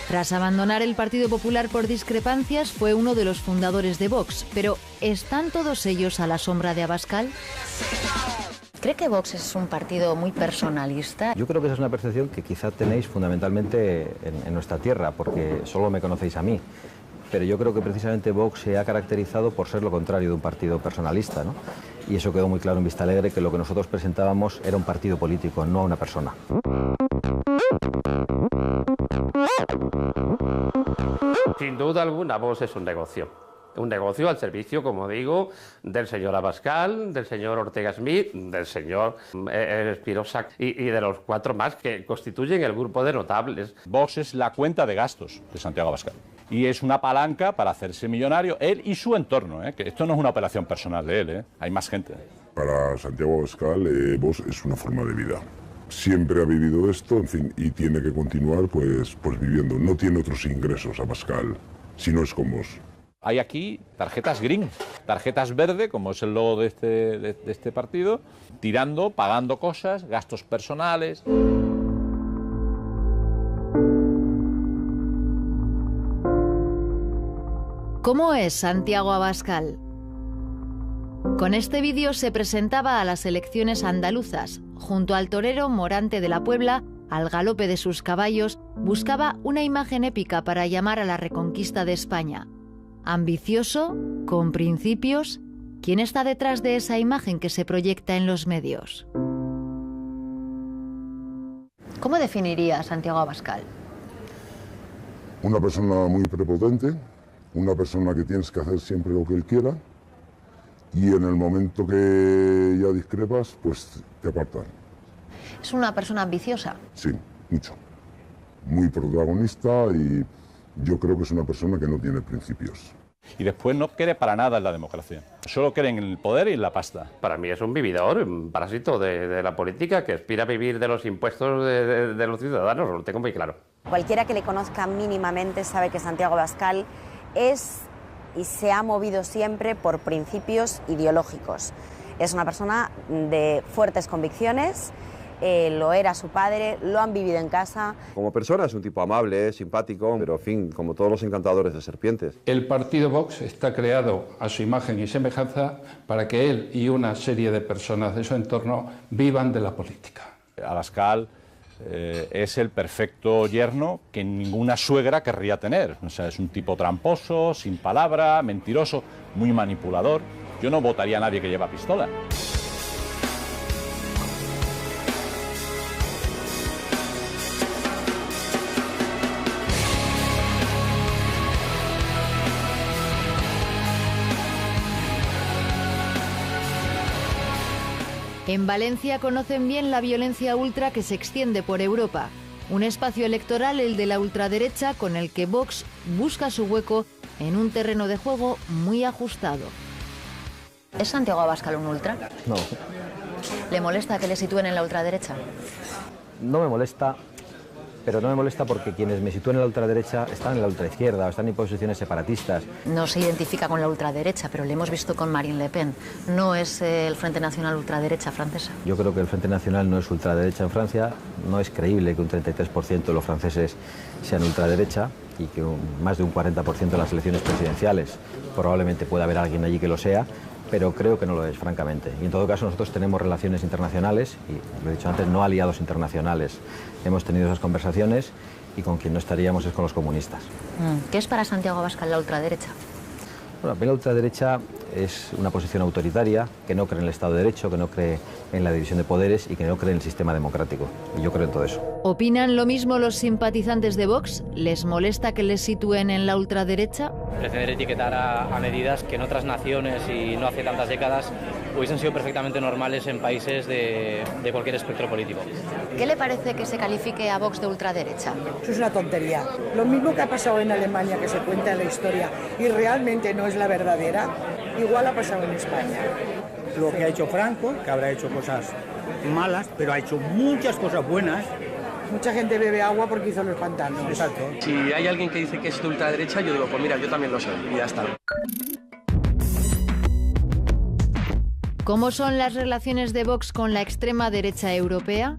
S18: Tras abandonar el Partido Popular por discrepancias, fue uno de los fundadores de Vox. Pero, ¿están todos ellos a la sombra de Abascal?
S1: ¿Cree que Vox es un partido muy personalista?
S5: Yo creo que esa es una percepción que quizá tenéis fundamentalmente en nuestra tierra, porque solo me conocéis a mí. Pero yo creo que precisamente Vox se ha caracterizado por ser lo contrario de un partido personalista, ¿no? Y eso quedó muy claro en Vista Alegre, que lo que nosotros presentábamos era un partido político, no una persona.
S7: Sin duda alguna, Vox es un negocio. Un negocio al servicio, como digo, del señor Abascal, del señor Ortega Smith, del señor Espinosa y de los 4 más que constituyen el grupo de notables.
S8: Vox es la cuenta de gastos de Santiago Abascal. Y es una palanca para hacerse millonario, él y su entorno, que esto no es una operación personal de él, hay más gente.
S10: Para Santiago Abascal, Vox es una forma de vida. Siempre ha vivido esto, en fin, y tiene que continuar pues viviendo. No tiene otros ingresos Abascal, si no es con Vox.
S8: Hay aquí tarjetas green, tarjetas verde, como es el logo de este partido, tirando, pagando cosas, gastos personales.
S18: ¿Cómo es Santiago Abascal? Con este vídeo se presentaba a las elecciones andaluzas. Junto al torero Morante de la Puebla, al galope de sus caballos, buscaba una imagen épica para llamar a la reconquista de España. Ambicioso, con principios, ¿quién está detrás de esa imagen que se proyecta en los medios?
S1: ¿Cómo definiría a Santiago Abascal?
S10: Una persona muy prepotente, una persona que tienes que hacer siempre lo que él quiera y en el momento que ya discrepas, pues te apartan.
S1: ¿Es una persona ambiciosa?
S10: Sí, mucho. Muy protagonista y yo creo que es una persona que no tiene principios.
S8: Y después no cree para nada en la democracia. Solo cree en el poder y en la pasta.
S7: Para mí es un vividor, un parásito de la política que aspira a vivir de los impuestos de los ciudadanos, lo tengo muy claro.
S16: Cualquiera que le conozca mínimamente sabe que Santiago Abascal es y se ha movido siempre por principios ideológicos. Es una persona de fuertes convicciones. Lo era su padre, lo han vivido en casa.
S17: Como persona es un tipo amable, simpático, pero en fin, como todos los encantadores de serpientes.
S9: El partido Vox está creado a su imagen y semejanza para que él y una serie de personas de su entorno vivan de la política.
S8: Abascal es el perfecto yerno que ninguna suegra querría tener. O sea, es un tipo tramposo, sin palabra, mentiroso, muy manipulador. Yo no votaría a nadie que lleva pistola.
S18: En Valencia conocen bien la violencia ultra que se extiende por Europa. Un espacio electoral, el de la ultraderecha, con el que Vox busca su hueco en un terreno de juego muy ajustado.
S1: ¿Es Santiago Abascal un ultra?
S5: No,
S1: ¿Le molesta que le sitúen en la ultraderecha?
S5: no me molesta, pero no me molesta porque quienes me sitúen en la ultraderecha están en la ultraizquierda o están en posiciones separatistas.
S1: No se identifica con la ultraderecha, pero le hemos visto con Marine Le Pen. ¿No es el Frente Nacional ultraderecha francesa?
S5: Yo creo que el Frente Nacional no es ultraderecha en Francia, no es creíble que un 33% de los franceses sean ultraderecha y que más de un 40% de las elecciones presidenciales probablemente pueda haber alguien allí que lo sea, pero creo que no lo es, francamente. Y en todo caso nosotros tenemos relaciones internacionales y, lo he dicho antes, no aliados internacionales. Hemos tenido esas conversaciones y con quien no estaríamos es con los comunistas.
S1: ¿Qué es para Santiago Abascal la ultraderecha?
S5: Bueno, la ultraderecha es una posición autoritaria que no cree en el Estado de Derecho, que no cree en la división de poderes y que no cree en el sistema democrático. Y yo creo en todo eso.
S18: ¿Opinan lo mismo los simpatizantes de Vox? ¿Les molesta que les sitúen en la ultraderecha?
S14: Pretender etiquetar a medidas que en otras naciones y no hace tantas décadas hubiesen sido perfectamente normales en países de cualquier espectro político.
S1: ¿Qué le parece que se califique a Vox de ultraderecha?
S15: Eso es una tontería. Lo mismo que ha pasado en Alemania, que se cuenta en la historia, y realmente no es la verdadera, igual ha pasado en España.
S6: Lo que ha hecho Franco, que habrá hecho cosas malas, pero ha hecho muchas cosas buenas.
S15: Mucha gente bebe agua porque hizo los pantanos.
S6: Exacto.
S19: Si hay alguien que dice que es de ultraderecha, yo digo, pues mira, yo también lo soy, y ya está.
S18: ¿Cómo son las relaciones de Vox con la extrema derecha europea?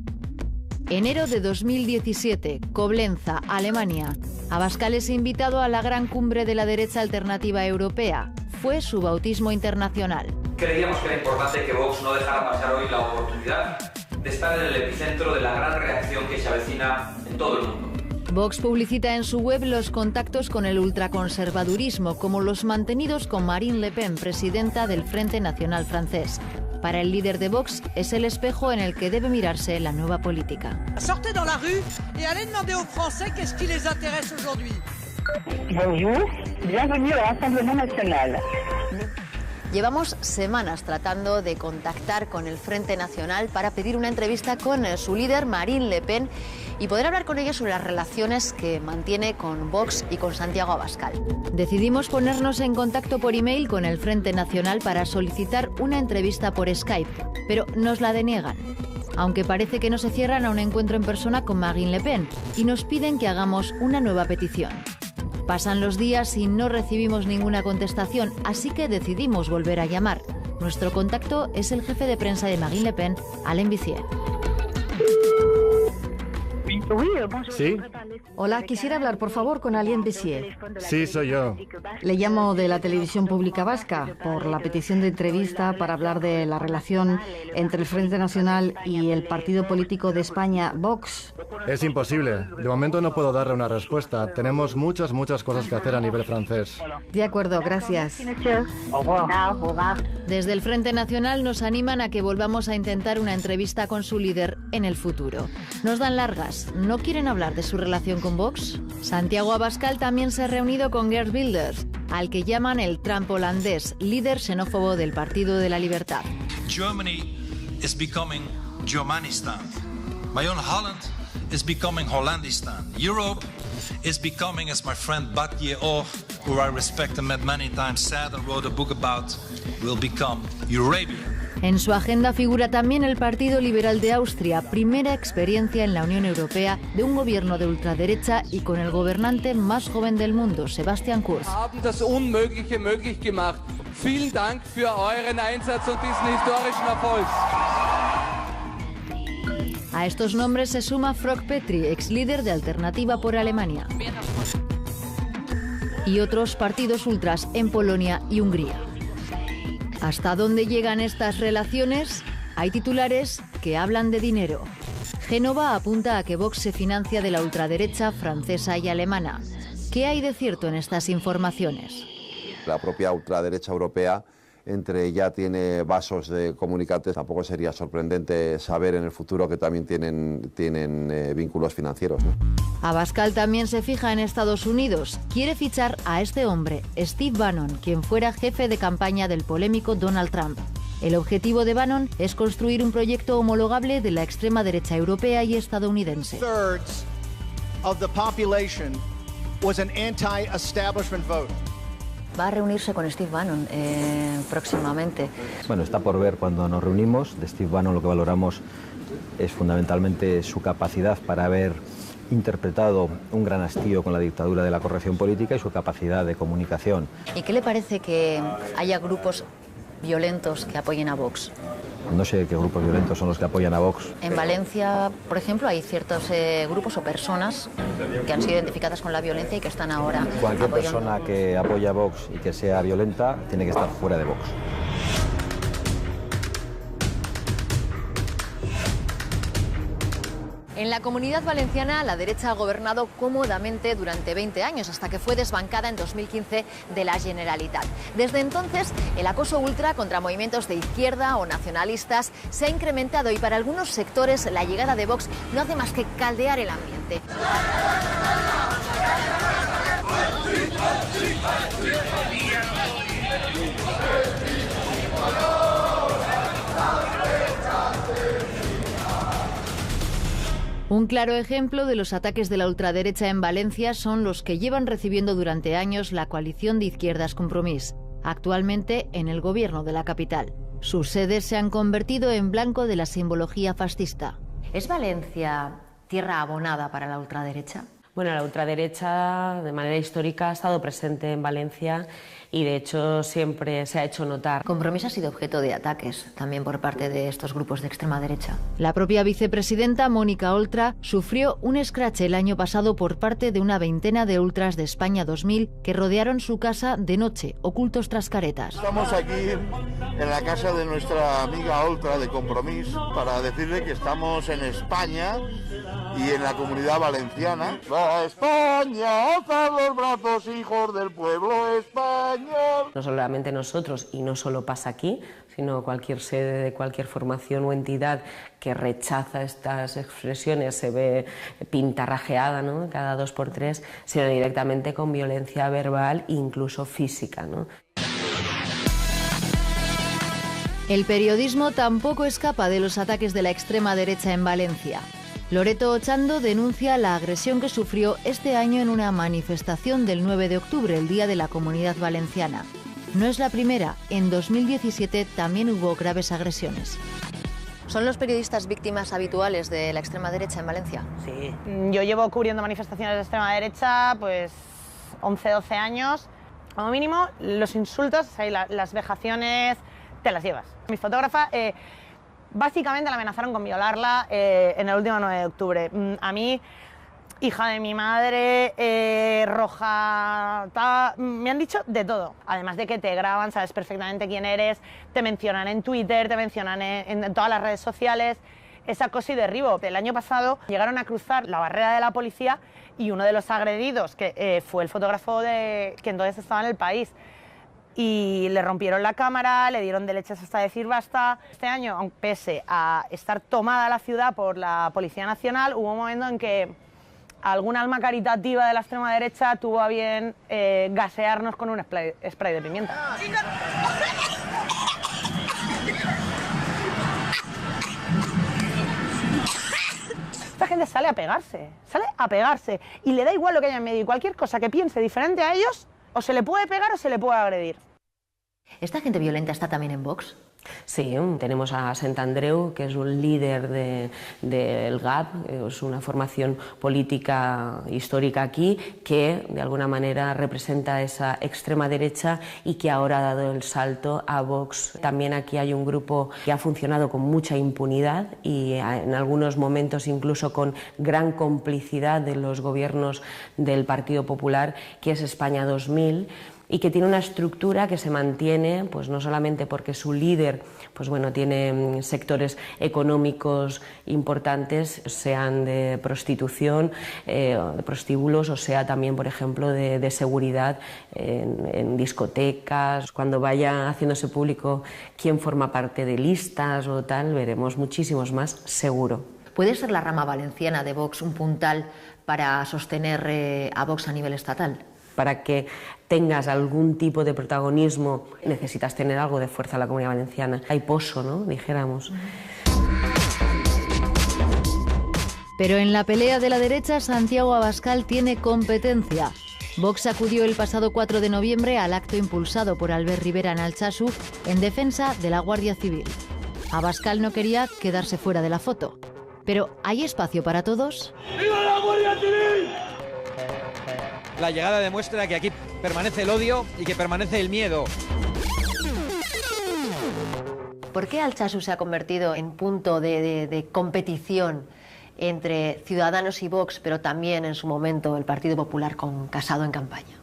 S18: Enero de 2017, Coblenza, Alemania. Abascal es invitado a la gran cumbre de la derecha alternativa europea. Fue su bautismo internacional.
S3: Creíamos que era importante que Vox no dejara pasar hoy la oportunidad de estar en el epicentro de la gran reacción que se avecina en todo el mundo.
S18: Vox publicita en su web los contactos con el ultraconservadurismo, como los mantenidos con Marine Le Pen, presidenta del Frente Nacional francés. Para el líder de Vox es el espejo en el que debe mirarse la nueva política.
S20: Sortez dans la rue et allez demander aux Français qu'est-ce qui les intéresse aujourd'hui.
S25: Bonjour, bienvenue au Rassemblement National.
S1: Llevamos semanas tratando de contactar con el Frente Nacional para pedir una entrevista con su líder, Marine Le Pen, y poder hablar con ella sobre las relaciones que mantiene con Vox y con Santiago Abascal.
S18: Decidimos ponernos en contacto por email con el Frente Nacional para solicitar una entrevista por Skype, pero nos la deniegan. Aunque parece que no se cierran a un encuentro en persona con Marine Le Pen y nos piden que hagamos una nueva petición. Pasan los días y no recibimos ninguna contestación, así que decidimos volver a llamar. Nuestro contacto es el jefe de prensa de Marine Le Pen, Alain Vissier.
S26: Sí.
S27: Hola, quisiera hablar, por favor, con Alain Vissier.
S26: Sí, soy yo.
S27: Le llamo de la televisión pública vasca por la petición de entrevista para hablar de la relación entre el Frente Nacional y el partido político de España, Vox.
S26: Es imposible. De momento no puedo darle una respuesta. Tenemos muchas cosas que hacer a nivel francés.
S27: De acuerdo, gracias.
S18: Desde el Frente Nacional nos animan a que volvamos a intentar una entrevista con su líder en el futuro. Nos dan largas. ¿No quieren hablar de su relación con Vox? Santiago Abascal también se ha reunido con Geert Wilders, al que llaman el Trump holandés, líder xenófobo del Partido de la Libertad.
S28: Germany is becoming Germanistan. My own Holland is becoming Hollandistan. Europe is becoming, as my friend Batje Och, who I respect and met many times, said and wrote a book about, will become Eurabia.
S18: En su agenda figura también el Partido Liberal de Austria, primera experiencia en la Unión Europea de un gobierno de ultraderecha y con el gobernante más joven del mundo, Sebastian Kurz.
S29: Haben das Unmögliche möglich gemacht. Vielen Dank für euren Einsatz und diesen historischen Erfolg.
S18: A estos nombres se suma Frog Petri, ex líder de Alternativa por Alemania, y otros partidos ultras en Polonia y Hungría. ¿Hasta dónde llegan estas relaciones? Hay titulares que hablan de dinero. Génova apunta a que Vox se financia de la ultraderecha francesa y alemana. ¿Qué hay de cierto en estas informaciones?
S17: La propia ultraderecha europea entre ella tiene vasos de comunicantes. Tampoco sería sorprendente saber en el futuro que también tienen vínculos financieros, ¿no?
S18: Abascal también se fija en Estados Unidos. Quiere fichar a este hombre, Steve Bannon, quien fuera jefe de campaña del polémico Donald Trump. El objetivo de Bannon es construir un proyecto homologable de la extrema derecha europea y estadounidense.
S1: Va a reunirse con Steve Bannon próximamente.
S5: Bueno, está por ver cuando nos reunimos. De Steve Bannon lo que valoramos es fundamentalmente su capacidad para haber interpretado un gran hastío con la dictadura de la corrección política y su capacidad de comunicación.
S1: ¿Y qué le parece que haya grupos violentos que apoyen a Vox?
S5: No sé qué grupos violentos son los que apoyan a Vox.
S1: En Valencia, por ejemplo, hay ciertos grupos o personas que han sido identificadas con la violencia y que están ahora
S5: Cualquier persona que apoya a Vox y que sea violenta tiene que estar fuera de Vox.
S1: En la Comunidad Valenciana, la derecha ha gobernado cómodamente durante 20 años, hasta que fue desbancada en 2015 de la Generalitat. Desde entonces, el acoso ultra contra movimientos de izquierda o nacionalistas se ha incrementado y para algunos sectores la llegada de Vox no hace más que caldear el ambiente.
S18: Un claro ejemplo de los ataques de la ultraderecha en Valencia son los que llevan recibiendo durante años la coalición de izquierdas Compromís, actualmente en el gobierno de la capital. Sus sedes se han convertido en blanco de la simbología fascista.
S1: ¿Es Valencia tierra abonada para la ultraderecha?
S2: Bueno, la ultraderecha de manera histórica ha estado presente en Valencia y de hecho siempre se ha hecho notar.
S1: Compromís ha sido objeto de ataques también por parte de estos grupos de extrema derecha.
S18: La propia vicepresidenta Mónica Oltra sufrió un escrache el año pasado por parte de una veintena de ultras de España 2000 que rodearon su casa de noche, ocultos tras caretas.
S4: Estamos aquí en la casa de nuestra amiga Oltra de Compromís para decirle que estamos en España y en la Comunidad Valenciana. ¡Va España! ¡Alzad los brazos, hijos del pueblo español!
S2: No solamente nosotros, y no solo pasa aquí, sino cualquier sede de cualquier formación o entidad que rechaza estas expresiones se ve pintarrajeada, ¿no?, cada 2 por 3, sino directamente con violencia verbal e incluso física, ¿no?
S18: El periodismo tampoco escapa de los ataques de la extrema derecha en Valencia. Loreto Ochando denuncia la agresión que sufrió este año en una manifestación del 9 de octubre, el Día de la Comunidad Valenciana. No es la primera, en 2017 también hubo graves agresiones.
S1: ¿Son los periodistas víctimas habituales de la extrema derecha en Valencia?
S11: Sí. Yo llevo cubriendo manifestaciones de extrema derecha pues 11-12 años. Como mínimo, los insultos, las vejaciones, te las llevas. Mi fotógrafa... básicamente la amenazaron con violarla en el último 9 de octubre. A mí, hija de mi madre, roja, me han dicho de todo. Además de que te graban, sabes perfectamente quién eres, te mencionan en Twitter, te mencionan en todas las redes sociales. Es acoso y derribo. El año pasado llegaron a cruzar la barrera de la policía y uno de los agredidos, que fue el fotógrafo que entonces estaba en El País, y le rompieron la cámara, le dieron de leches hasta decir basta. Este año, pese a estar tomada la ciudad por la Policía Nacional, hubo un momento en que algún alma caritativa de la extrema derecha tuvo a bien gasearnos con un spray de pimienta. Esta gente sale a pegarse y le da igual lo que haya en medio, y cualquier cosa que piense diferente a ellos o se le puede pegar o se le puede agredir.
S1: ¿Esta gente violenta está también en Vox?
S2: Sí, tenemos a Sant Andreu, que es un líder del GAP, es una formación política histórica aquí, que de alguna manera representa esa extrema derecha y que ahora ha dado el salto a Vox. También aquí hay un grupo que ha funcionado con mucha impunidad y en algunos momentos incluso con gran complicidad de los gobiernos del Partido Popular, que es España 2000, y que tiene una estructura que se mantiene, pues no solamente porque su líder, pues bueno, tiene sectores económicos importantes, sean de prostitución, de prostíbulos, o sea también, por ejemplo, de seguridad en discotecas. Cuando vaya haciéndose público quién forma parte de listas o tal, veremos muchísimos más, seguro.
S1: ¿Puede ser la rama valenciana de Vox un puntal para sostener a Vox a nivel estatal?
S2: para que tengas algún tipo de protagonismo, necesitas tener algo de fuerza en la Comunidad Valenciana. Hay pozo, ¿no?, dijéramos.
S18: Pero en la pelea de la derecha, Santiago Abascal tiene competencia. Vox acudió el pasado 4 de noviembre al acto impulsado por Albert Rivera en Altsasu en defensa de la Guardia Civil. Abascal no quería quedarse fuera de la foto. Pero ¿hay espacio para todos?
S7: ¡Viva la Guardia Civil! La llegada demuestra que aquí permanece el odio y que permanece el miedo.
S1: ¿Por qué Altsasu se ha convertido en punto de competición entre Ciudadanos y Vox, pero también en su momento el Partido Popular con Casado en campaña?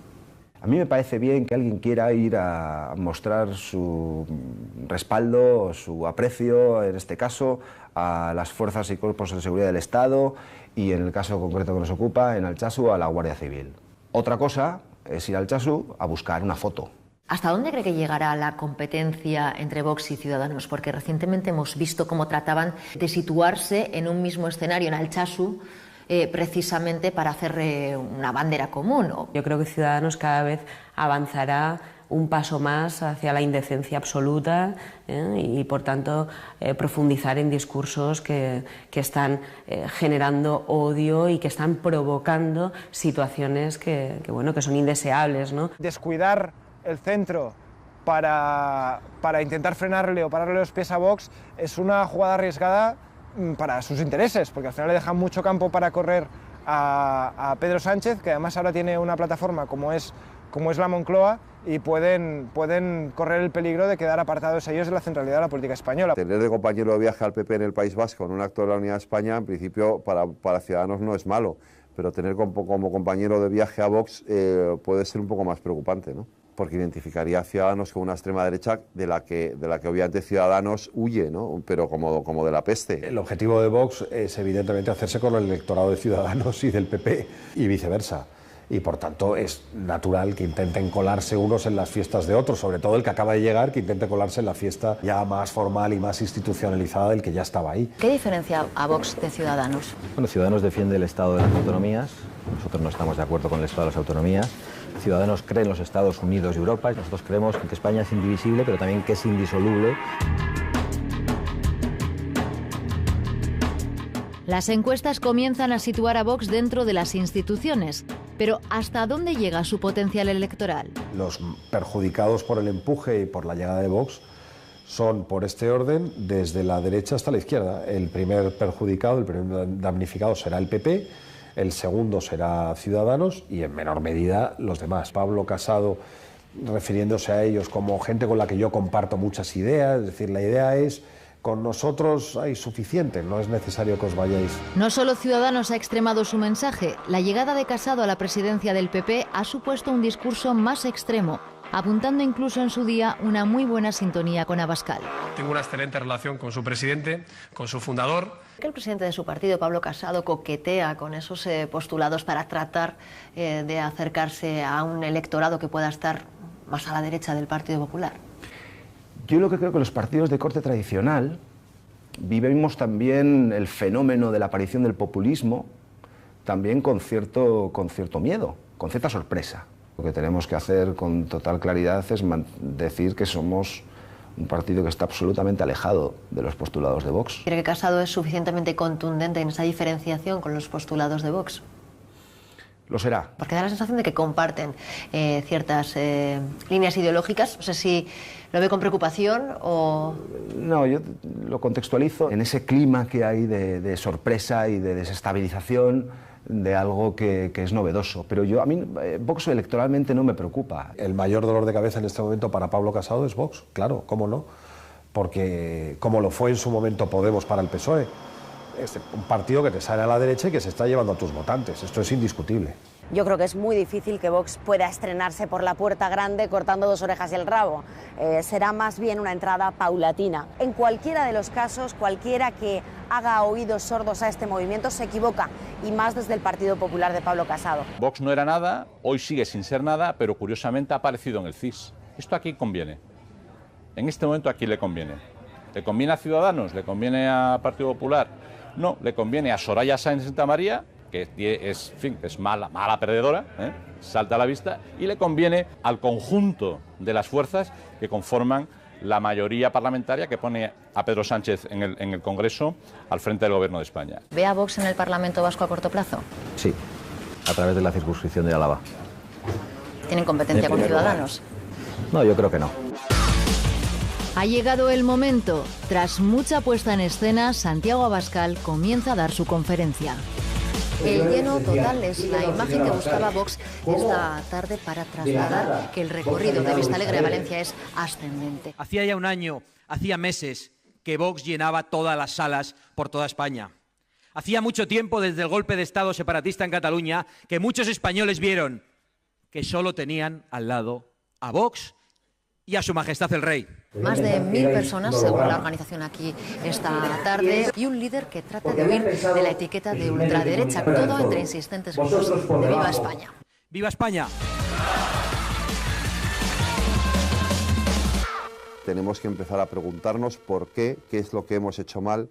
S10: A mí me parece bien que alguien quiera ir a mostrar su respaldo, su aprecio, en este caso, a las fuerzas y cuerpos de seguridad del Estado y, en el caso concreto que nos ocupa, en Altsasu, a la Guardia Civil. Otra cosa es ir a Altsasu a buscar una foto.
S1: ¿Hasta dónde cree que llegará la competencia entre Vox y Ciudadanos? Porque recientemente hemos visto cómo trataban de situarse en un mismo escenario en Altsasu, precisamente para hacer una bandera común.
S2: Yo creo que Ciudadanos cada vez avanzará un paso más hacia la indecencia absoluta y, por tanto, profundizar en discursos que están generando odio y que están provocando situaciones que son indeseables, ¿no?
S12: Descuidar el centro para intentar frenarle o pararle los pies a Vox es una jugada arriesgada para sus intereses, porque al final le dejan mucho campo para correr a Pedro Sánchez, que además ahora tiene una plataforma como es la Moncloa, y pueden correr el peligro de quedar apartados ellos de la centralidad de la política española.
S17: Tener de compañero de viaje al PP en el País Vasco en un acto de la Unidad de España, en principio, para Ciudadanos no es malo, pero tener como compañero de viaje a Vox puede ser un poco más preocupante, ¿no? Porque identificaría a Ciudadanos como una extrema derecha de la que obviamente Ciudadanos huye, ¿no? Pero como de la peste.
S13: El objetivo de Vox es evidentemente hacerse con el electorado de Ciudadanos y del PP y viceversa. Y por tanto es natural que intenten colarse unos en las fiestas de otros, sobre todo el que acaba de llegar, que intente colarse en la fiesta ya más formal y más institucionalizada del que ya estaba ahí.
S1: ¿Qué diferencia a Vox de Ciudadanos?
S5: Bueno, Ciudadanos defiende el Estado de las autonomías, nosotros no estamos de acuerdo con el Estado de las autonomías. Ciudadanos creen en los Estados Unidos y Europa, y nosotros creemos que España es indivisible, pero también que es indisoluble.
S18: Las encuestas comienzan a situar a Vox dentro de las instituciones, pero ¿hasta dónde llega su potencial electoral?
S13: Los perjudicados por el empuje y por la llegada de Vox son, por este orden, desde la derecha hasta la izquierda. El primer perjudicado, el primer damnificado será el PP, el segundo será Ciudadanos y, en menor medida, los demás. Pablo Casado, refiriéndose a ellos como gente con la que yo comparto muchas ideas, es decir, la idea es: con nosotros hay suficiente, no es necesario que os vayáis.
S18: No solo Ciudadanos ha extremado su mensaje, la llegada de Casado a la presidencia del PP ha supuesto un discurso más extremo, apuntando incluso en su día una muy buena sintonía con Abascal.
S16: Tengo una excelente relación con su presidente, con su fundador.
S1: Que el presidente de su partido, Pablo Casado, coquetea con esos postulados para tratar de acercarse a un electorado que pueda estar más a la derecha del Partido Popular.
S10: Yo lo que creo que los partidos de corte tradicional vivimos también el fenómeno de la aparición del populismo también con cierto miedo, con cierta sorpresa. Lo que tenemos que hacer con total claridad es decir que somos un partido que está absolutamente alejado de los postulados de Vox.
S1: ¿Cree que Casado es suficientemente contundente en esa diferenciación con los postulados de Vox?
S10: Lo será.
S1: Porque da la sensación de que comparten ciertas líneas ideológicas. No sé si lo ve con preocupación o...
S10: No, yo lo contextualizo en ese clima que hay de sorpresa y de desestabilización de algo que es novedoso. Pero a mí Vox electoralmente no me preocupa.
S13: El mayor dolor de cabeza en este momento para Pablo Casado es Vox, claro, ¿cómo no? Porque como lo fue en su momento Podemos para el PSOE, es un partido que te sale a la derecha y que se está llevando a tus votantes. Esto es indiscutible.
S21: Yo creo que es muy difícil que Vox pueda estrenarse por la puerta grande cortando dos orejas y el rabo. Será más bien una entrada paulatina. En cualquiera de los casos, cualquiera que haga oídos sordos a este movimiento se equivoca, y más desde el Partido Popular de Pablo Casado.
S8: Vox no era nada, hoy sigue sin ser nada, pero curiosamente ha aparecido en el CIS. ¿Esto a quién conviene? En este momento, ¿a quién le conviene? ¿Le conviene a Ciudadanos? ¿Le conviene a Partido Popular? No, le conviene a Soraya Sáenz de Santamaría que es, en fin, es mala perdedora, salta a la vista, y le conviene al conjunto de las fuerzas que conforman la mayoría parlamentaria que pone a Pedro Sánchez en el Congreso al frente del Gobierno de España.
S18: ¿Ve a Vox en el Parlamento Vasco a corto plazo?
S5: Sí, a través de la circunscripción de Álava.
S18: ¿Tienen competencia con Ciudadanos?
S5: No, yo creo que no.
S18: Ha llegado el momento. Tras mucha puesta en escena, Santiago Abascal comienza a dar su conferencia. El lleno total es la imagen que buscaba Vox esta tarde para trasladar que el recorrido de Vistalegre a Valencia es ascendente.
S7: Hacía ya un año, hacía meses, que Vox llenaba todas las salas por toda España. Hacía mucho tiempo, desde el golpe de Estado separatista en Cataluña, que muchos españoles vieron que solo tenían al lado a Vox y a Su Majestad el Rey.
S18: Más de 1000 personas, según la organización aquí esta tarde, y un líder que trata de huir de la etiqueta de ultraderecha, todo entre insistentes gritos de ¡Viva España!
S7: ¡Viva España!
S17: Tenemos que empezar a preguntarnos por qué es lo que hemos hecho mal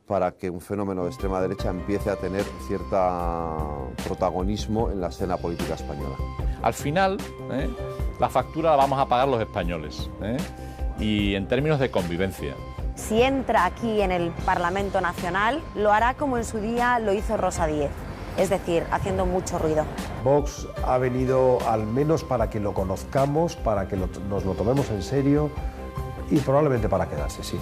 S17: para que un fenómeno de extrema derecha empiece a tener cierto protagonismo en la escena política española.
S8: Al final, la factura la vamos a pagar los españoles, y en términos de convivencia.
S21: Si entra aquí en el Parlamento Nacional, lo hará como en su día lo hizo Rosa Díez, es decir, haciendo mucho ruido.
S13: Vox ha venido al menos para que lo conozcamos, para que nos lo tomemos en serio y probablemente para quedarse, sí.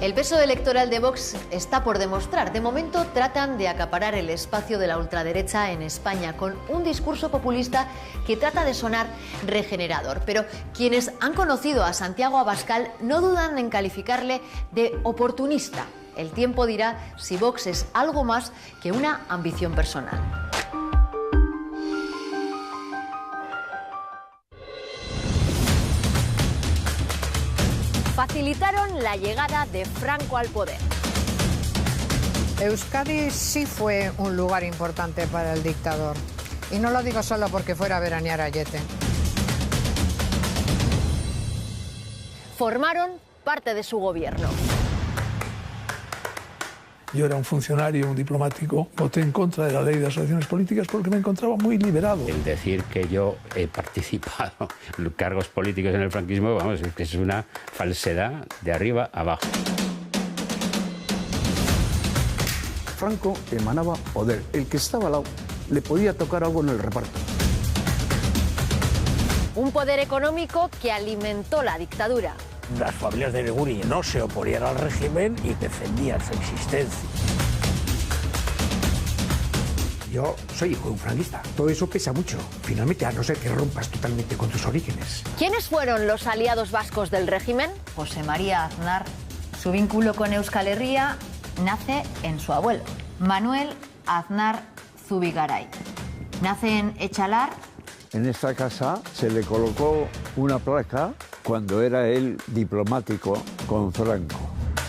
S1: El peso electoral de Vox está por demostrar. De momento tratan de acaparar el espacio de la ultraderecha en España con un discurso populista que trata de sonar regenerador. Pero quienes han conocido a Santiago Abascal no dudan en calificarle de oportunista. El tiempo dirá si Vox es algo más que una ambición personal. Facilitaron la llegada de Franco al poder.
S3: Euskadi sí fue un lugar importante para el dictador. Y no lo digo solo porque fuera a veranear a Yete.
S1: Formaron parte de su gobierno.
S6: Yo era un funcionario, un diplomático, voté en contra de la ley de asociaciones políticas porque me encontraba muy liberado.
S9: El decir que yo he participado en cargos políticos en el franquismo, vamos, es que es una falsedad de arriba a abajo.
S14: Franco emanaba poder. El que estaba al lado le podía tocar algo en el reparto.
S1: Un poder económico que alimentó la dictadura.
S14: Las familias de Neguri no se oponían al régimen y defendían su existencia. Yo soy hijo de un franquista. Todo eso pesa mucho. Finalmente, a no ser que rompas totalmente con tus orígenes.
S1: ¿Quiénes fueron los aliados vascos del régimen?
S18: José María Aznar. Su vínculo con Euskal Herria nace en su abuelo, Manuel Aznar Zubigaray. Nace en Echalar.
S15: En esta casa se le colocó una placa cuando era él diplomático con Franco.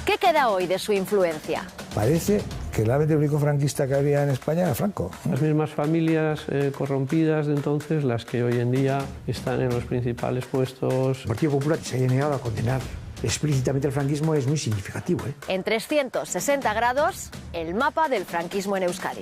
S1: ¿Qué queda hoy de su influencia?
S14: Parece que el ámbito único franquista que había en España era Franco.
S19: Las mismas familias corrompidas de entonces, las que hoy en día están en los principales puestos.
S14: El Partido Popular se haya negado a condenar explícitamente el franquismo es muy significativo.
S1: En 360 grados, el mapa del franquismo en Euskadi.